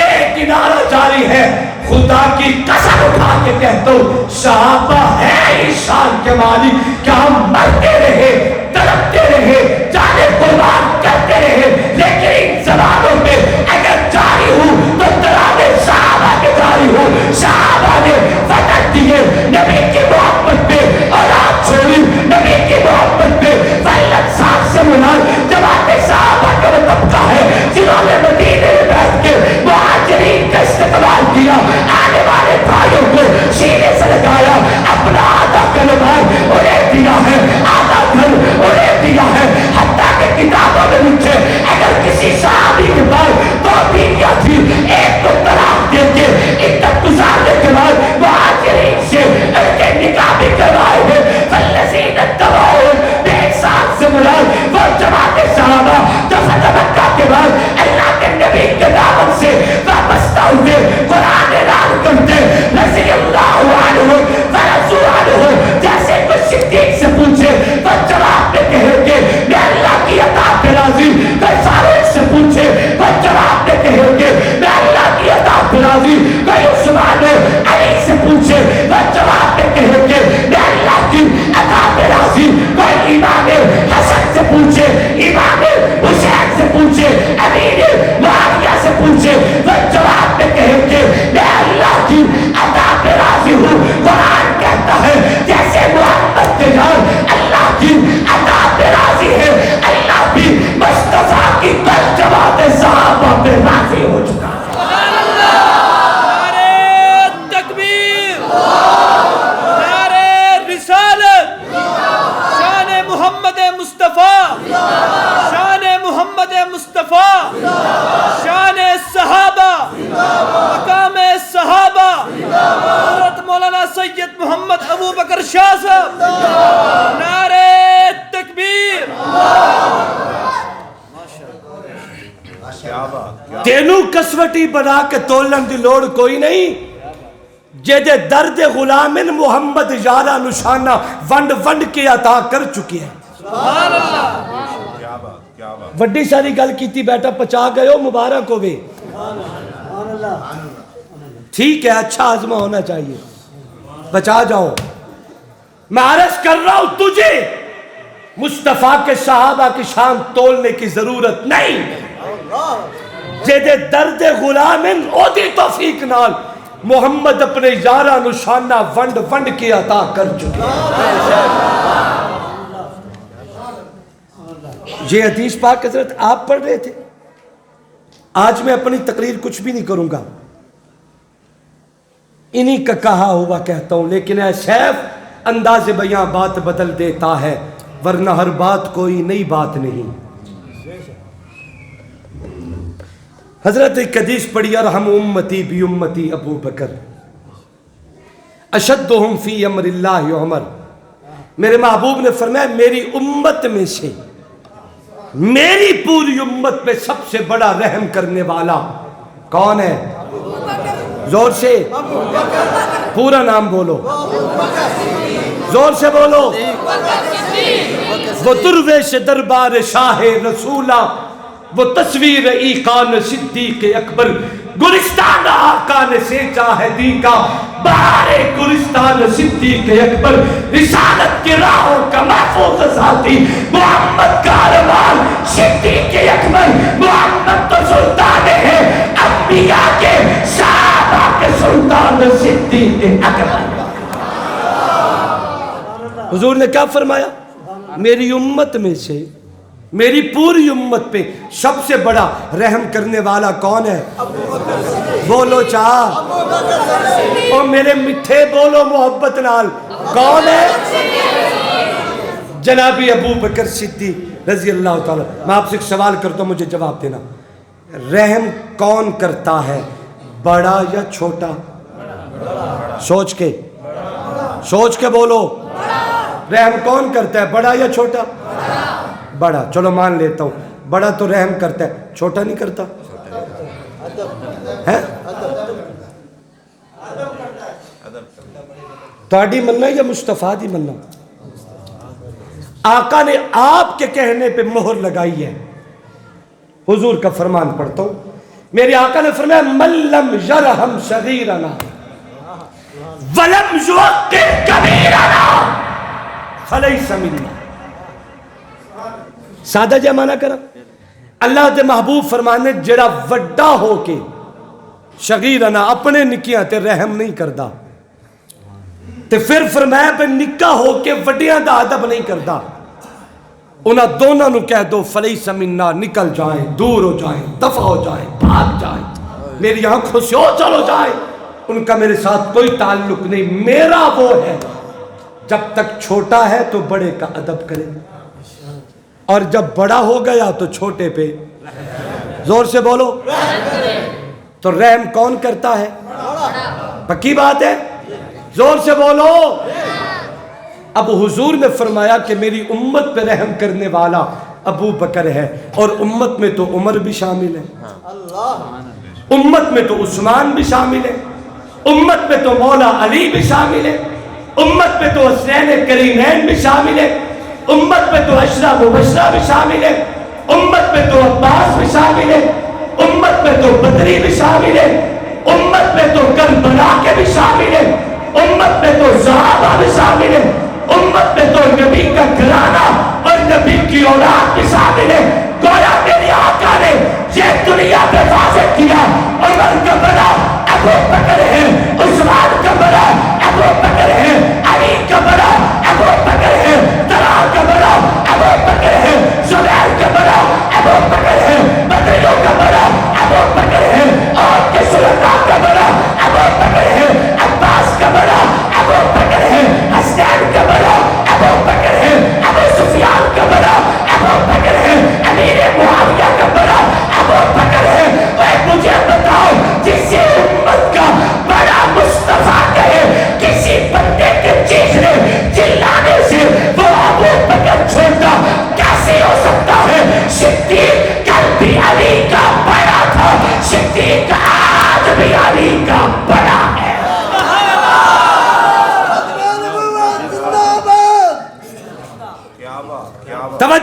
ایک نعرہ جاری ہے، خدا کی قسم اٹھا کے کہتا ہوں صحابہ ہے شان کے مالک، کہ ہم مرتے رہے، تڑپتے رہے، جانے قربان کرتے رہے، لیکن ان زبانوں پہ اگر جاری ہوں تو ترانے صحابہ کے جاری ہوں۔ صحابہ نے فتح دیے نبی کی محبت پہ، اور آپ چھوڑی نبی کی محبت پہ۔ فیلت صاحب سے منال جماعت صحابہ کا طبقہ ہے جنہوں نے مدینے میں بیٹھ کے مہاجرین کا استقبال کیا، آنے والے بھائیوں کو سینے سے لگایا، اپنا آدھا کلمات انہیں دیا ہے، آدھا گھر انہیں دیا ہے، حتیٰ کہ کتابوں میں لکھے نعرے رسالت، شان محمد مصطفیٰ، شان محمد مصطفیٰ، شان صحابہ، مقام صحابہ، حضرت مولانا سید محمد ابو بکر شاہ صاحب، نعرے تکبیر۔ تینوں کسوٹی بنا کے تولن دی لوڑ کوئی نہیں، جدے درد غلامن محمد یارا نشانہ ونڈ ونڈ کے عطا کر چکی ہے۔ سبحان اللہ۔ وڈی ساری گل کیتی بیٹا پچا گئے ہو، مبارک ہوئے، ٹھیک ہے، اچھا عزمہ ہونا چاہیے، بچا جاؤ۔ میں عرض کر رہا ہوں تجھے مصطفیٰ کے صحابہ کی شان تولنے کی ضرورت نہیں، جدے درد غلامن او دی توفیق نال محمد اپنے یارہ نشانہ ونڈ ونڈ کی عطا کر چکے۔ یہ حدیث پاک حضرت آپ پڑھ رہے تھے۔ آج میں اپنی تقریر کچھ بھی نہیں کروں گا، انہی کا کہا ہوا کہتا ہوں، لیکن اے سیف انداز بیاں بات بدل دیتا ہے، ورنہ ہر بات کوئی نئی بات نہیں۔ حضرت ایک حدیث پڑھی، ارحم امتی بی امتی ابو بکر اشدہم فی امر اللہ عمر۔ میرے محبوب نے فرمایا میری امت میں سے، میری پوری امت پہ سب سے بڑا رحم کرنے والا کون ہے؟ زور سے پورا نام بولو، زور سے بولو۔ وہ درویش دربار شاہ رسولہ، وہ تصویر ایقان صدیق اکبر، گلستان آقا نے سینچا ہے دی کا بہار گلستان صدیق اکبر، رسالت کے راہوں کا محفوظ ذاتی محمد کاروان صدیق اکبر۔ محمد تو سلطان ہے انبیاء کے، صحابہ کے سلطان صدیق اکبر۔ حضور نے کیا فرمایا؟ میری امت میں سے، میری پوری امت پہ سب سے بڑا رحم کرنے والا کون ہے؟ بولو چاہ، اور میرے مٹھے بولو محبت نال، کون ہے؟ جنابی ابو بکر صدیق رضی اللہ تعالیٰ۔ میں آپ سے ایک سوال کرتا ہوں، مجھے جواب دینا، رحم کون کرتا ہے، بڑا یا چھوٹا؟ سوچ کے بولو، رحم کون کرتا ہے، بڑا یا چھوٹا؟ بڑا۔ چلو مان لیتا ہوں، بڑا تو رحم کرتا ہے، چھوٹا نہیں کرتا ہے؟ تہاڈی مننا یا مصطفیٰ دی مننا؟ آقا نے آپ کے کہنے پہ مہر لگائی ہے۔ حضور کا فرمان پڑھتا ہوں، میرے آقا نے فرمایا من لم یرحم صغیرنا ولم یوقر کبیرنا فلیس منا۔ سادہ جا مانا کرا، اللہ دے محبوب فرمانے جڑا وڈا ہو کے صغیرنا اپنے نکیاں تے رحم نہیں کردا، تے پھر فرمایا پہ نکا ہو کے وڈیاں دا ادب نہیں کردا، انہاں دونوں نو کہہ دو فلیس منا، نکل جائیں، دور ہو جائیں، دفع ہو جائیں، بھاگ جائیں، میری آنکھوں سے ہو چلو جائیں، ان کا میرے ساتھ کوئی تعلق نہیں، میرا وہ ہے جب تک چھوٹا ہے تو بڑے کا ادب کرے، اور جب بڑا ہو گیا تو چھوٹے پہ زور سے بولو۔ تو رحم کون کرتا ہے؟ پکی بات ہے، زور سے بولو۔ اب حضور نے فرمایا کہ میری امت پہ رحم کرنے والا ابو بکر ہے، اور امت میں تو عمر بھی شامل ہے، امت میں تو عثمان بھی شامل ہے، امت میں تو مولا علی بھی شامل ہے، امت میں تو حسین کریمین بھی شامل ہے، امت میں تو عشرہ مبشرہ بھی شامل ہے، امت میں تو عباس بھی شامل ہے، امت میں تو بدری بھی شامل ہے، امت میں تو کربلا کے بھی شامل ہے، امت میں تو صحابہ بھی شامل ہے، امت میں تو نبی کا گھرانہ اور نبی کی اولاد بھی شامل ہے۔ گویا میرے آقا نے یہ دنیا پہ واضح کیا، عمر کا بڑا ابو بکر ہے، عثمان کا بڑا ابو بکر ہے، علی کا بڑا ابو بکر ہے، طلحہ کا بڑا ابو بکر ہے، زبیر کا بڑا ابو بکر ہے، بدریوں کا بڑا ابو بکر ہے، اور کے شہداء کا بڑا ابو بکر ہے، عباس کا بڑا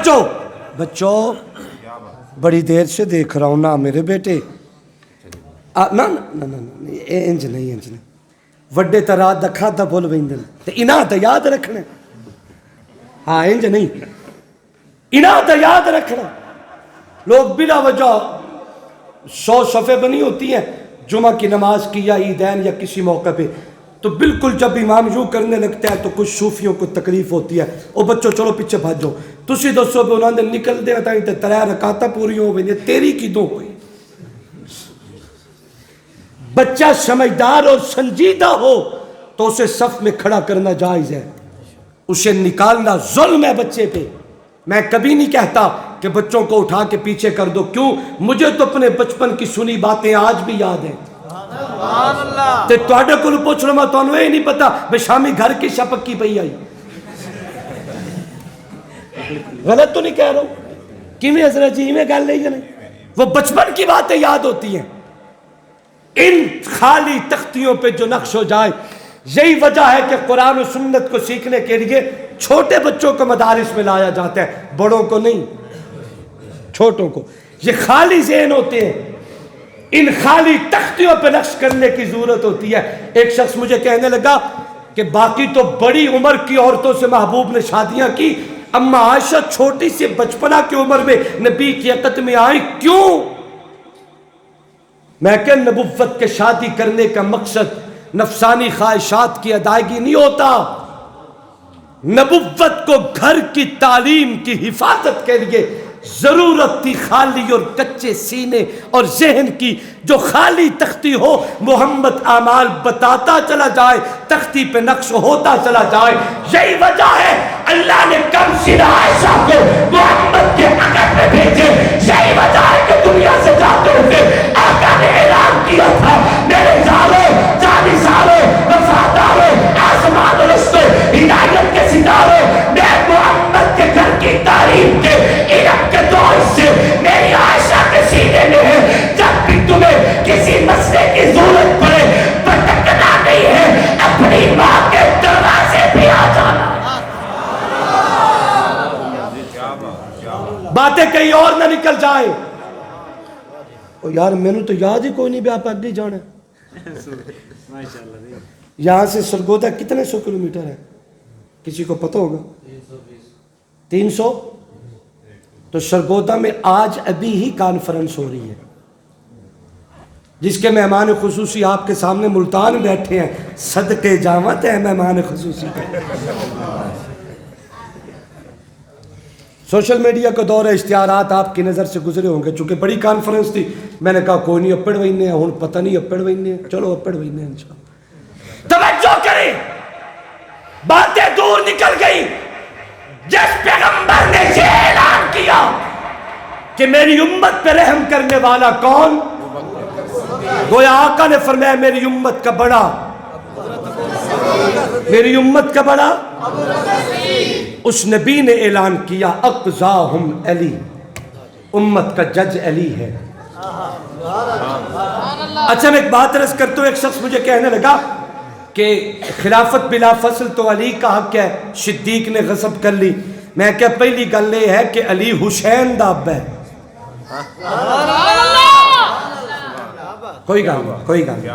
توجہ بچوں، بڑی دیر سے دیکھ رہا ہوں نا میرے بیٹے، نا نا نا انج نہیں وڈے ترات دا کھادا بول ویندن تے انہاں تے یاد رکھنا، ہاں انج نہیں، انہاں تے یاد رکھنا۔ لوگ بلا وجہ 100 صفحے بنی ہوتی ہیں جمعہ کی نماز کی یا عیدین یا کسی موقع پہ، تو بالکل جب امام یوں کرنے لگتا ہے تو کچھ صوفیوں کو تکلیف ہوتی ہے، او بچوں چلو پیچھے بھاجو، تسی دسو بھی انہوں نے نکل دے تائیں تے 3 رکعتاں پوری ہو گئی، تیری کی دو ہوئی۔ بچہ سمجھدار اور سنجیدہ ہو تو اسے صف میں کھڑا کرنا جائز ہے، اسے نکالنا ظلم ہے بچے پہ۔ میں کبھی نہیں کہتا کہ بچوں کو اٹھا کے پیچھے کر دو، کیوں؟ مجھے تو اپنے بچپن کی سنی باتیں آج بھی یاد ہیں۔ تے تواڈے کول پوچھ لو، میں تانوں یہ نہیں پتا بے شامی گھر کی شپک کی پئی آئی، غلط تو نہیں کہہ رہا ہوں؟ کیویں حضرت جی میں گل نہیں ہے، وہ بچپن کی باتیں یاد ہوتی ہیں۔ ان خالی تختیوں پہ جو نقش ہو جائے، یہی وجہ ہے کہ قرآن و سنت کو سیکھنے کے لیے چھوٹے بچوں کو مدارس میں لایا جاتا ہے، بڑوں کو نہیں، چھوٹوں کو۔ یہ خالی ذہن ہوتے ہیں، ان خالی تختیوں پہ نقش کرنے کی ضرورت ہوتی ہے۔ ایک شخص مجھے کہنے لگا کہ باقی تو بڑی عمر کی عورتوں سے محبوب نے شادیاں کی، اما عائشہ چھوٹی سی بچپنا کی عمر میں نبی کی عقد میں آئی، کیوں؟ میں کہ نبوت کے شادی کرنے کا مقصد نفسانی خواہشات کی ادائیگی نہیں ہوتا، نبوت کو گھر کی تعلیم کی حفاظت کے لیے ضرورت تھی خالی اور کچے سینے اور ذہن کی۔ جو خالی تختی ہو، محمد اعمال بتاتا چلا جائے، تختی پہ نقش ہوتا چلا جائے۔ یہی وجہ ہے اللہ نے کم سینہ عائشہ کو محمد کے عقد میں بھیجے، یہی وجہ ہے کہ دنیا سے جاتے ہوئے آقا نے اعلان کیا تھا، میرے یاروں، جانثاروں، وفاداروں، آسمان رشتوں، ہدایت کے ستاروں، میں محمد کے گھر کی تعلیم کے علم کے دور سے میری عائشہ کے سینے میں ہے۔ جب بھی تمہیں کسی مسئلے کی ضرورت پڑے، بھٹکنا نہیں ہے، اپنی ماں کے دروازے پہ آ جانا۔ باتیں کہیں اور نہ نکل جائیں۔ او یار میں نے تو یاد ہی کوئی نہیں بھی آپ آگے جانا ہے۔ یہاں سے سرگودا کتنے 100 کلومیٹر ہے؟ کسی کو پتہ ہوگا؟ 300؟ تو سرگودا میں آج ابھی ہی کانفرنس ہو رہی ہے، جس کے مہمان خصوصی آپ کے سامنے ملتان بیٹھے ہیں۔ صدقے جامت ہے مہمان خصوصی کا۔ سوشل میڈیا کا دور ہے، اشتہارات آپ کی نظر سے گزرے ہوں گے، چونکہ بڑی کانفرنس تھی، میں نے کہا کوئی نہیں اپڑ وینے ہیں، ہوں پتہ نہیں اپڑ وینے ہیں، چلو اپڑ وینے ہیں انشاءاللہ۔ توجہ کریں، باتیں دور نکل گئی۔ جس پیغمبر نے یہ اعلان کیا کہ میری امت پہ رحم کرنے والا کون، گویا آقا نے فرمایا میری امت کا بڑا، میری امت کا بڑا، اس نبی نے اعلان کیا اقضاہم علی، امت کا جج علی ہے۔ اچھا میں ایک بات عرض کرتا ہوں، ایک شخص مجھے کہنے لگا کہ خلافت بلا فصل تو علی کا حق ہے، صدیق نے غصب کر لی۔ میں کہا پہلی گل یہ ہے کہ علی حسین دا اب ہے، کوئی گل کوئی گل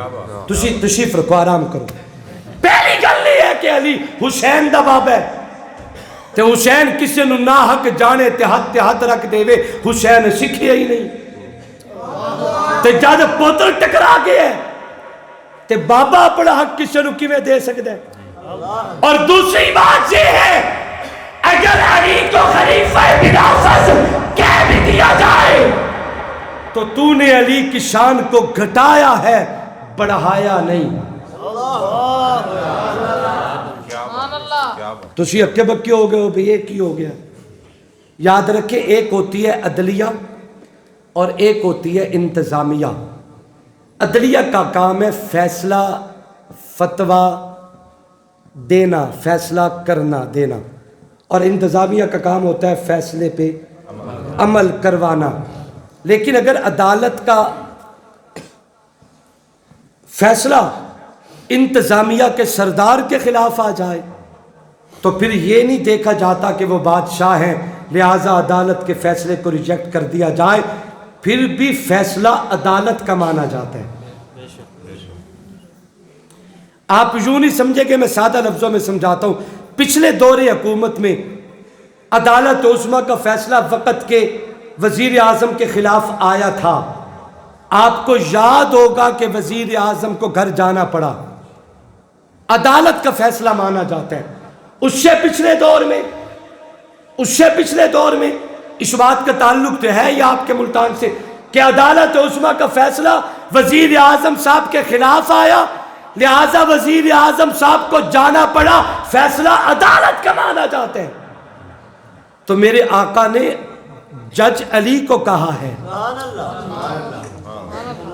تسی تشریف رکھو، آرام کرو۔ پہلی گل یہ ہے کہ علی حسین دا باب ہے، تے حسین کسی نو نہ حق جانے تے ہاتھ رکھ دے وے، حسین سکھیا ہی نہیں، تے جد پوتر ٹکرا گیا ہے تے بابا اپنا حق کسی نو کیویں دے سکتا ہے؟ اور دوسری بات یہ ہے، اگر علی کو خلیفہ بلا فصل کہہ بھی دیا جائے تو تو نے علی کی شان کو گھٹایا ہے، بڑھایا نہیں۔ تو اسی اکے بکے ہو گئے ہو بھی ایک ہی ہو گیا۔ یاد رکھیں، ایک ہوتی ہے عدلیہ اور ایک ہوتی ہے انتظامیہ۔ عدلیہ کا کام ہے فیصلہ فتویٰ دینا، فیصلہ کرنا دینا، اور انتظامیہ کا کام ہوتا ہے فیصلے پہ عمل کروانا۔ لیکن اگر عدالت کا فیصلہ انتظامیہ کے سردار کے خلاف آ جائے تو پھر یہ نہیں دیکھا جاتا کہ وہ بادشاہ ہیں، لہذا عدالت کے فیصلے کو ریجیکٹ کر دیا جائے، پھر بھی فیصلہ عدالت کا مانا جاتا ہے۔ آپ یوں نہیں سمجھے کہ میں سادہ لفظوں میں سمجھاتا ہوں، پچھلے دور حکومت میں عدالت عظمیٰ کا فیصلہ وقت کے وزیر اعظم کے خلاف آیا تھا۔ آپ کو یاد ہوگا کہ وزیر اعظم کو گھر جانا پڑا، عدالت کا فیصلہ مانا جاتا ہے۔ اس سے پچھلے دور میں اس بات کا تعلق تو ہے یا آپ کے ملتان سے کہ عدالت عظمیٰ کا فیصلہ وزیر اعظم صاحب کے خلاف آیا، لہذا وزیر اعظم صاحب کو جانا پڑا، فیصلہ عدالت کا مانا جاتا ہے۔ تو میرے آقا نے جج علی کو کہا ہے،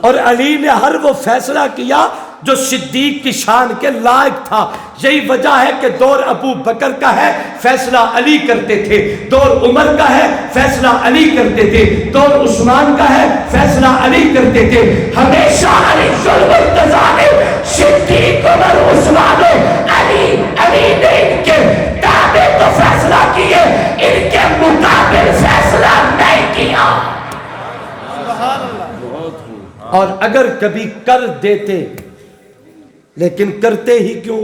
اور علی نے ہر وہ فیصلہ کیا جو صدیق کی شان کے لائق تھا۔ یہی وجہ ہے کہ دور ابو بکر کا ہے، فیصلہ علی کرتے تھے، دور عمر کا ہے، فیصلہ علی کرتے تھے، دور عثمان کا ہے، فیصلہ علی کرتے تھے۔ ہمیشہ علی صدیق عمر عثمان علی نے ان کے تابع تو فیصلہ کیے، ان کے مطابق فیصلہ نہیں کیا۔ اور اگر کبھی کر دیتے، لیکن کرتے ہی کیوں؟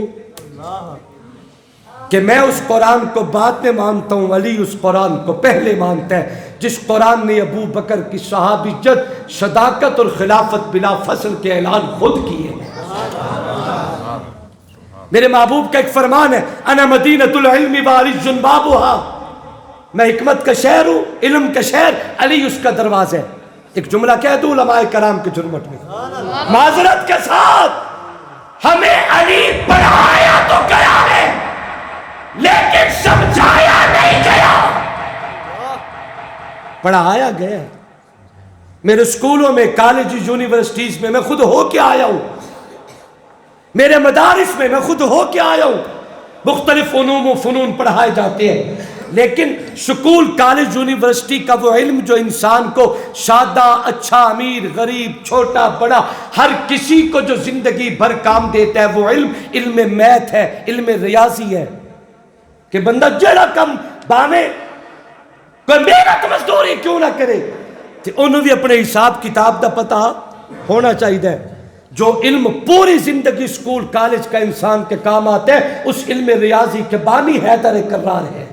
کہ میں اس قرآن کو بعد میں مانتا ہوں، علی اس قرآن کو پہلے مانتا ہے جس قرآن نے ابو بکر کی صحابیت، صداقت اور خلافت بلا فصل کے اعلان خود کیے۔ میرے محبوب کا ایک فرمان ہے، انا مدینۃ العلم وعلی بابھا، میں حکمت کا شہر ہوں، علم کا شہر، علی اس کا دروازہ ہے۔ ایک جملہ کہہ دوں علماء کرام کے جرمٹ میں، معذرت کے ساتھ ہمیں علی پڑھایا تو گیا ہے لیکن سمجھایا نہیں گیا۔ پڑھایا گیا ہے میرے اسکولوں میں، کالج، یونیورسٹیز میں، میں خود ہو کے آیا ہوں، میرے مدارس میں میں خود ہو کے آیا ہوں، مختلف علوم و فنون پڑھائے جاتے ہیں، لیکن سکول، کالج، یونیورسٹی کا وہ علم جو انسان کو سادہ، اچھا، امیر، غریب، چھوٹا، بڑا، ہر کسی کو جو زندگی بھر کام دیتا ہے، وہ علم میتھ ہے، علم ریاضی ہے، کہ بندہ جڑا کم باوے کوئی محنت مزدوری کیوں نہ کرے، تو انہوں بھی اپنے حساب کتاب دا پتہ ہونا چاہیے۔ جو علم پوری زندگی سکول کالج کا انسان کے کام آتے ہیں، اس علم ریاضی کے بانی حیدر کرار ہے۔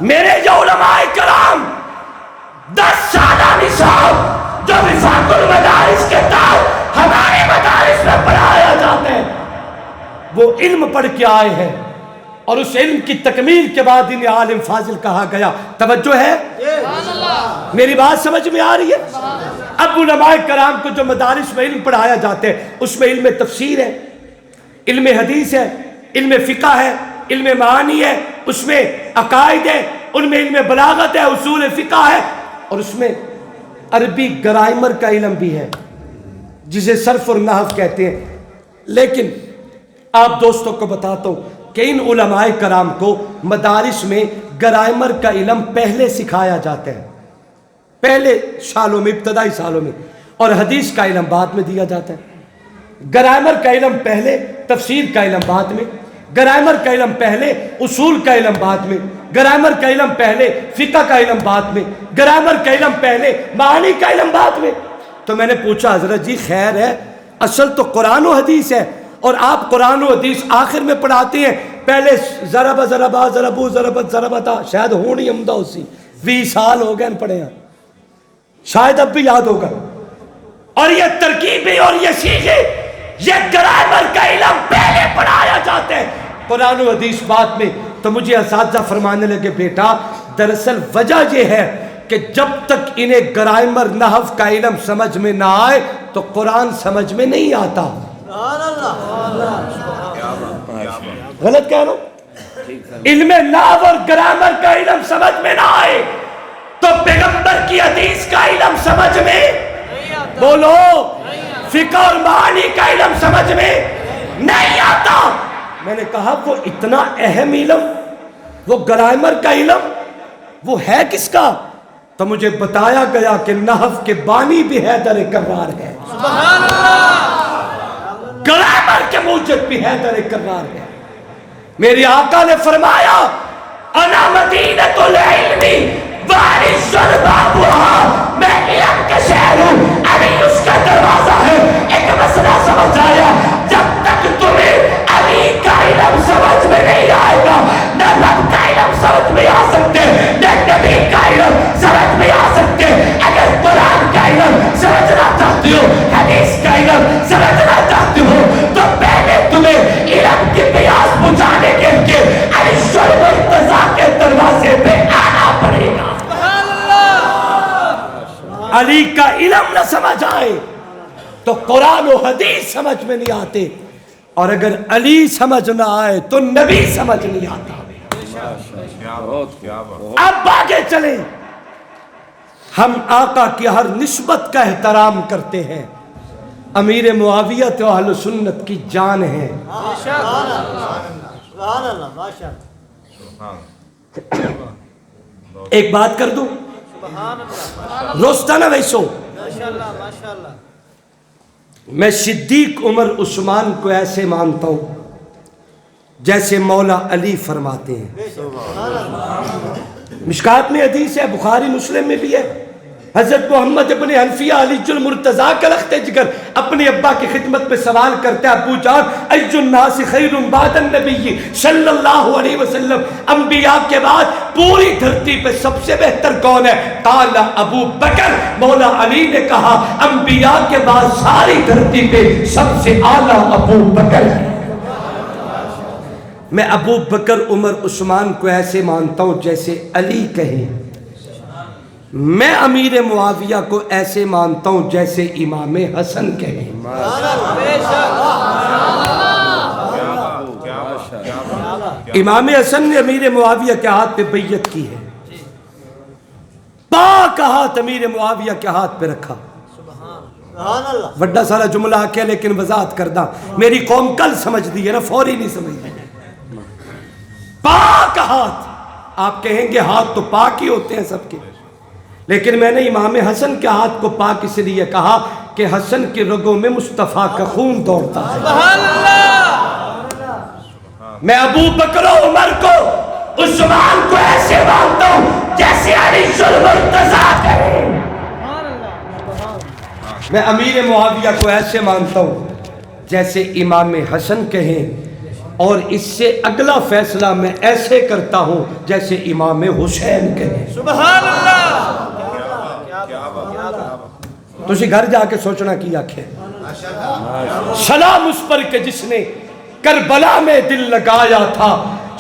میرے جو علماء کرام 10 سالہ نصاب جو وفاق المدارس کے تحت ہمارے مدارس میں پڑھایا جاتے ہیں، وہ علم پڑھ کے آئے ہیں، اور اس علم کی تکمیل کے بعد انہیں عالم فاضل کہا گیا۔ توجہ ہے؟ میری بات سمجھ میں آ رہی ہے؟ اب علماء کرام کو جو مدارس میں علم پڑھایا جاتے ہیں، اس میں علم تفسیر ہے، علم حدیث ہے، علم فقہ ہے، علم معانی ہے، اس میں عقائد ہے، ان میں علم بلاغت ہے، اصول فقہ ہے، اور اس میں عربی گرامر کا علم بھی ہے جسے صرف اور نحو کہتے ہیں۔ لیکن آپ دوستوں کو بتاتا ہوں کہ ان علماء کرام کو مدارس میں گرامر کا علم پہلے سکھایا جاتا ہے، پہلے سالوں میں، ابتدائی سالوں میں، اور حدیث کا علم بعد میں دیا جاتا ہے۔ گرامر کا علم پہلے، تفسیر کا علم بعد میں، گرامر کا علم پہلے، اصول کا علم بعد میں، گرامر کا علم پہلے، فقہ کا علم بعد میں، گرامر کا علم پہلے، معانی کا علم بعد میں۔ تو میں نے پوچھا حضرت جی خیر ہے، اصل تو قرآن و حدیث ہے، اور آپ قرآن و حدیث آخر میں پڑھاتے ہیں، پہلے ضربا ضربا ضربو ضربت ضربتا، شاید ہونی عمدہ اسی 20 سال ہو گئے پڑھے ہیں، شاید اب بھی یاد ہوگا۔ اور یہ ترکیبیں اور یہ سیغے، یہ گرامر کا علم پہلے پڑھایا جاتا ہے، قرآن و حدیث بعد میں۔ تو مجھے اساتذہ فرمانے لگے بیٹا دراصل وجہ یہ ہے کہ جب تک انہیں گرامر نحو کا علم سمجھ میں نہ آئے تو قرآن سمجھ میں نہیں آتا۔ غلط کہہ رہا ہوں؟ علم نحو اور گرامر کا علم سمجھ میں نہ آئے تو پیغمبر کی حدیث کا علم سمجھ میں، بولو، فقہ اور معانی کا علم سمجھ میں نہیں آتا۔ میں نے کہا وہ اتنا اہم علم، وہ گرامر کا علم، وہ ہے کس کا؟ تو مجھے بتایا گیا کہ نحو کے بانی بھی حیدر کرار ہے، سبحان اللہ، گرامر کے موجد بھی حیدر کرار ہے۔ میرے آقا نے فرمایا انا مدینۃ العلم وارث بابها، میں علم کا شہر ہوں، علی اس کا دروازہ ہے۔ ایک مسئلہ سمجھ آیا، جب تک تمہیں علی کا علم سمجھ میں نہیں آئے گا، نہ رب کا علم سمجھ میں آ سکتے، نہ نبی کا علم سمجھ میں آ سکتے۔ اگر قرآن کا علم سمجھنا چاہتے ہو، حدیث کا علم سمجھنا چاہتے ہو، تو پہلے تمہیں علم کی پیاس بجھانے کے لیے علی المرتضیٰ کے دروازے پہ آنا پڑے گا۔ علی کا علم نہ سمجھ آئے تو قرآن و حدیث سمجھ میں نہیں آتے، اور اگر علی سمجھ نہ آئے تو نبی سمجھ نہیں آتا۔ اب آگے چلیں، ہم آقا کی ہر نسبت کا احترام کرتے ہیں۔ امیر معاویہ تو اہل سنت کی جان ہے۔ ایک بات کر دوں، روستہ نہ ویسو، میں صدیق عمر عثمان کو ایسے مانتا ہوں جیسے مولا علی فرماتے ہیں۔ مشکات میں حدیث ہے، بخاری مسلم میں بھی ہے، حضرت محمد ابن حنفیہ علی المرتضیٰ کا لخت جگر اپنے ابا کی خدمت میں سوال کرتے ہیں، ابو جان ای الناس خیر بعد النبی صلی اللہ علیہ وسلم، انبیاء کے بعد پوری دھرتی پہ سب سے بہتر کون ہے؟ قال ابو بکر، مولا علی نے کہا انبیاء کے بعد ساری دھرتی پہ سب سے اعلیٰ ابو بکر ہے۔ میں ابو بکر عمر عثمان کو ایسے مانتا ہوں جیسے علی کہیں، میں امیر معاویہ کو ایسے مانتا ہوں جیسے امام حسن کہیں۔ امام حسن نے امیر معاویہ کے ہاتھ پہ بیعت کی ہے، پاک ہاتھ امیر معاویہ کے ہاتھ پہ رکھا۔ بڑا سارا جملہ کیا لیکن وضاحت کردہ، میری قوم کل سمجھ دی ہے نا، فوری نہیں سمجھ دی۔ پاک ہاتھ، آپ کہیں گے ہاتھ تو پاک ہی ہوتے ہیں سب کے، لیکن میں نے امام حسن کے ہاتھ کو پاک اس لیے کہا کہ حسن کی رگوں میں مصطفیٰ کا خون دوڑتا ہے۔ میں ابو بکر و عمر کو، عثمان کو ایسے مانتا ہوں جیسے علی المرتضیٰ کہیں، میں امیر معاویہ کو ایسے مانتا ہوں جیسے امام حسن کہیں، اور اس سے اگلا فیصلہ میں ایسے کرتا ہوں جیسے امام حسین کہیں۔ سبحان اللہ! تجھے گھر جا کے سوچنا کی آنکھیں، سلام اس پر کہ جس نے کربلا میں دل لگایا تھا،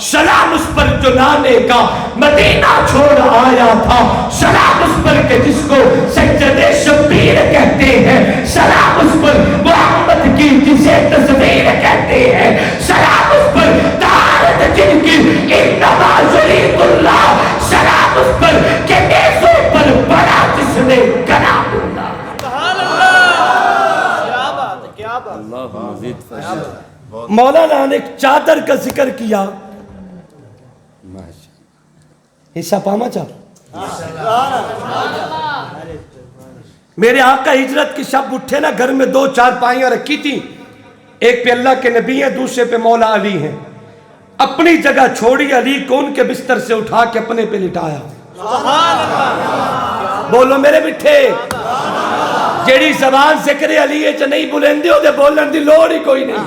سلام اس پر جو نانے کا مدینہ چھوڑ آیا تھا، سلام اس پر کہ جس کو سجدہ شبیر کہتے ہیں، سلام اس پر محمد کی جسے تصویر کہتے ہیں، سلام اس پر طہارت جن کی انما یرید اللہ، سلام اس پر کہ نیزوں پر بڑا جس نے کلام اللہ۔ مولانا نے ایک چادر کا ذکر کیا، حصہ پاما چاہ میرے آقا ہجرت کی شب اٹھے نا، گھر میں 2 چارپائیاں رکھی تھی، ایک پہ اللہ کے نبی ہیں، دوسرے پہ مولا علی ہیں، اپنی جگہ چھوڑی، علی کو ان کے بستر سے اٹھا کے اپنے پہ لٹایا۔ بولو میرے مٹھے، جیڑی زبان ذکر علی ہے چا نہیں بولندی ہو دے بولن دی لوڑ ہی کوئی نہیں،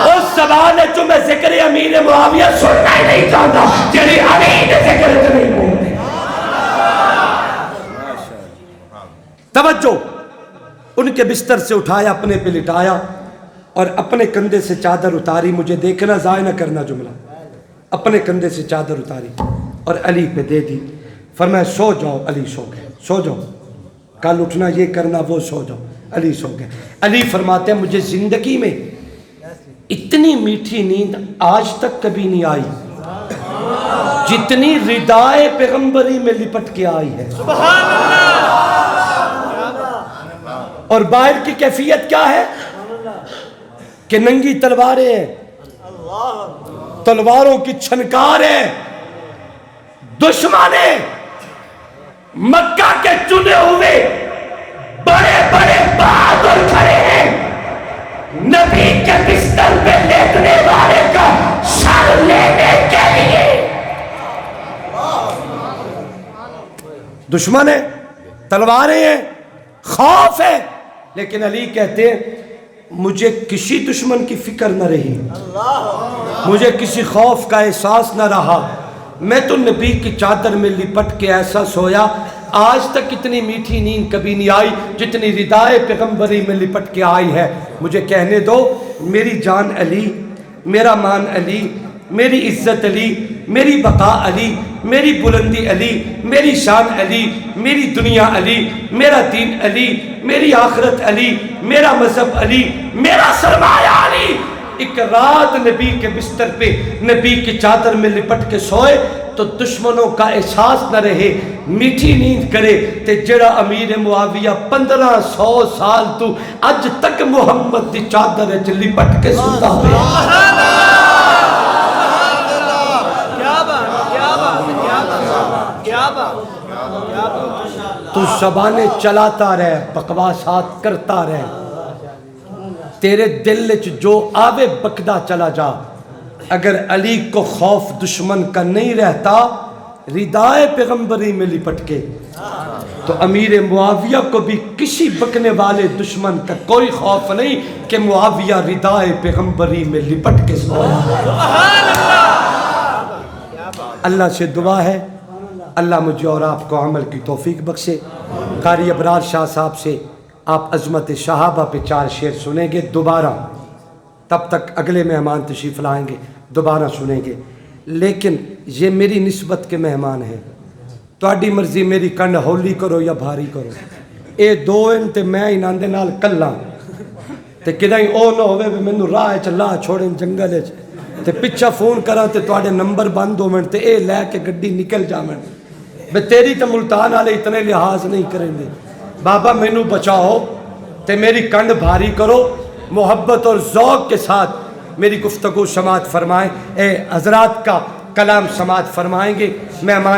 اس زبان ہے جو میں ذکر امیر معاویہ سننا ہی نہیں چاہتا، جیڑی علی نے ذکر چا نہیں بولتے۔ توجہ، ان کے بستر سے اٹھایا، اپنے پہ لٹایا اور اپنے کندھے سے چادر اتاری، مجھے دیکھنا ضائع نہ کرنا جملہ، اپنے کندھے سے چادر اتاری اور علی پہ دے دی، فرمایا سو جاؤ۔ علی سو گئے، سو جاؤ، کل اٹھنا یہ کرنا وہ، سو جاؤ۔ علی سو گئے۔ علی فرماتے ہیں مجھے زندگی میں اتنی میٹھی نیند آج تک کبھی نہیں آئی جتنی ردائے پیغمبری میں لپٹ کے آئی ہے۔ سبحان اللہ! اور باہر کی کیفیت کیا ہے کہ ننگی تلواریں ہیں، تلواروں کی چھنکار ہیں، دشمن مکہ کے چنے ہوئے بڑے بڑے بہادر کھڑے ہیں، نبی کے بستر پہ لیٹنے والے کا سر لینے کے لیے۔ دشمن ہے، تلواریں ہیں، خوف ہے، لیکن علی کہتے ہیں مجھے کسی دشمن کی فکر نہ رہی، مجھے کسی خوف کا احساس نہ رہا، میں تو نبی کی چادر میں لپٹ کے ایسا سویا، آج تک اتنی میٹھی نیند کبھی نہیں آئی جتنی ردائے پیغمبری میں لپٹ کے آئی ہے۔ مجھے کہنے دو میری جان علی، میرا مان علی، میری عزت علی، میری بقا علی، میری بلندی علی، میری شان علی، میری دنیا علی، میرا دین علی، میری آخرت علی، میرا مذہب علی، میرا سرمایہ علی۔ ایک رات نبی کے بستر پہ نبی کی چادر میں لپٹ کے سوئے تو دشمنوں کا احساس نہ رہے، میٹھی نیند کرے تے جڑا امیر معاویہ 1500 سال تو اج تک محمد دی چادر وچ لپٹ کے سوتا ہے۔ تو زبانیں چلاتا رہے، بکواسات کرتا رہے، تیرے دل وچ جو آوے بکدا چلا جا۔ اگر علی کو خوف دشمن کا نہیں رہتا ردائے پیغمبری میں لپٹ کے، تو امیر معاویہ کو بھی کسی بکنے والے دشمن کا کوئی خوف نہیں کہ معاویہ ردائے پیغمبری میں لپٹ کے سویا۔ اللہ سے دعا ہے اللہ مجھے اور آپ کو عمل کی توفیق بخشے۔ قاری ابرار شاہ صاحب سے آپ عظمت صحابہ پہ 4 شعر سنیں گے دوبارہ، تب تک اگلے مہمان تشریف لائیں گے، دوبارہ سنیں گے، لیکن یہ میری نسبت کے مہمان ہیں، تہاڈی مرضی میری کنڈ ہولی کرو یا بھاری کرو، اے دو ان تے میں انہاں دے نال کلا تے کدیں او نہ ہوے بھی مینوں راہ چ لا چھوڑیں جنگل وچ تے پچھا فون کراں تے تہاڈے نمبر بند ہوون تے اے لے کے گڈی نکل جاون، میں تیری تے ملتان والے اتنے لحاظ نہیں کریں گے۔ بابا مینوں بچاؤ تے میری کنڈ بھاری کرو، محبت اور ذوق کے ساتھ میری گفتگو سماعت فرمائیں، اے حضرات کا کلام سماعت فرمائیں گے۔ مہمان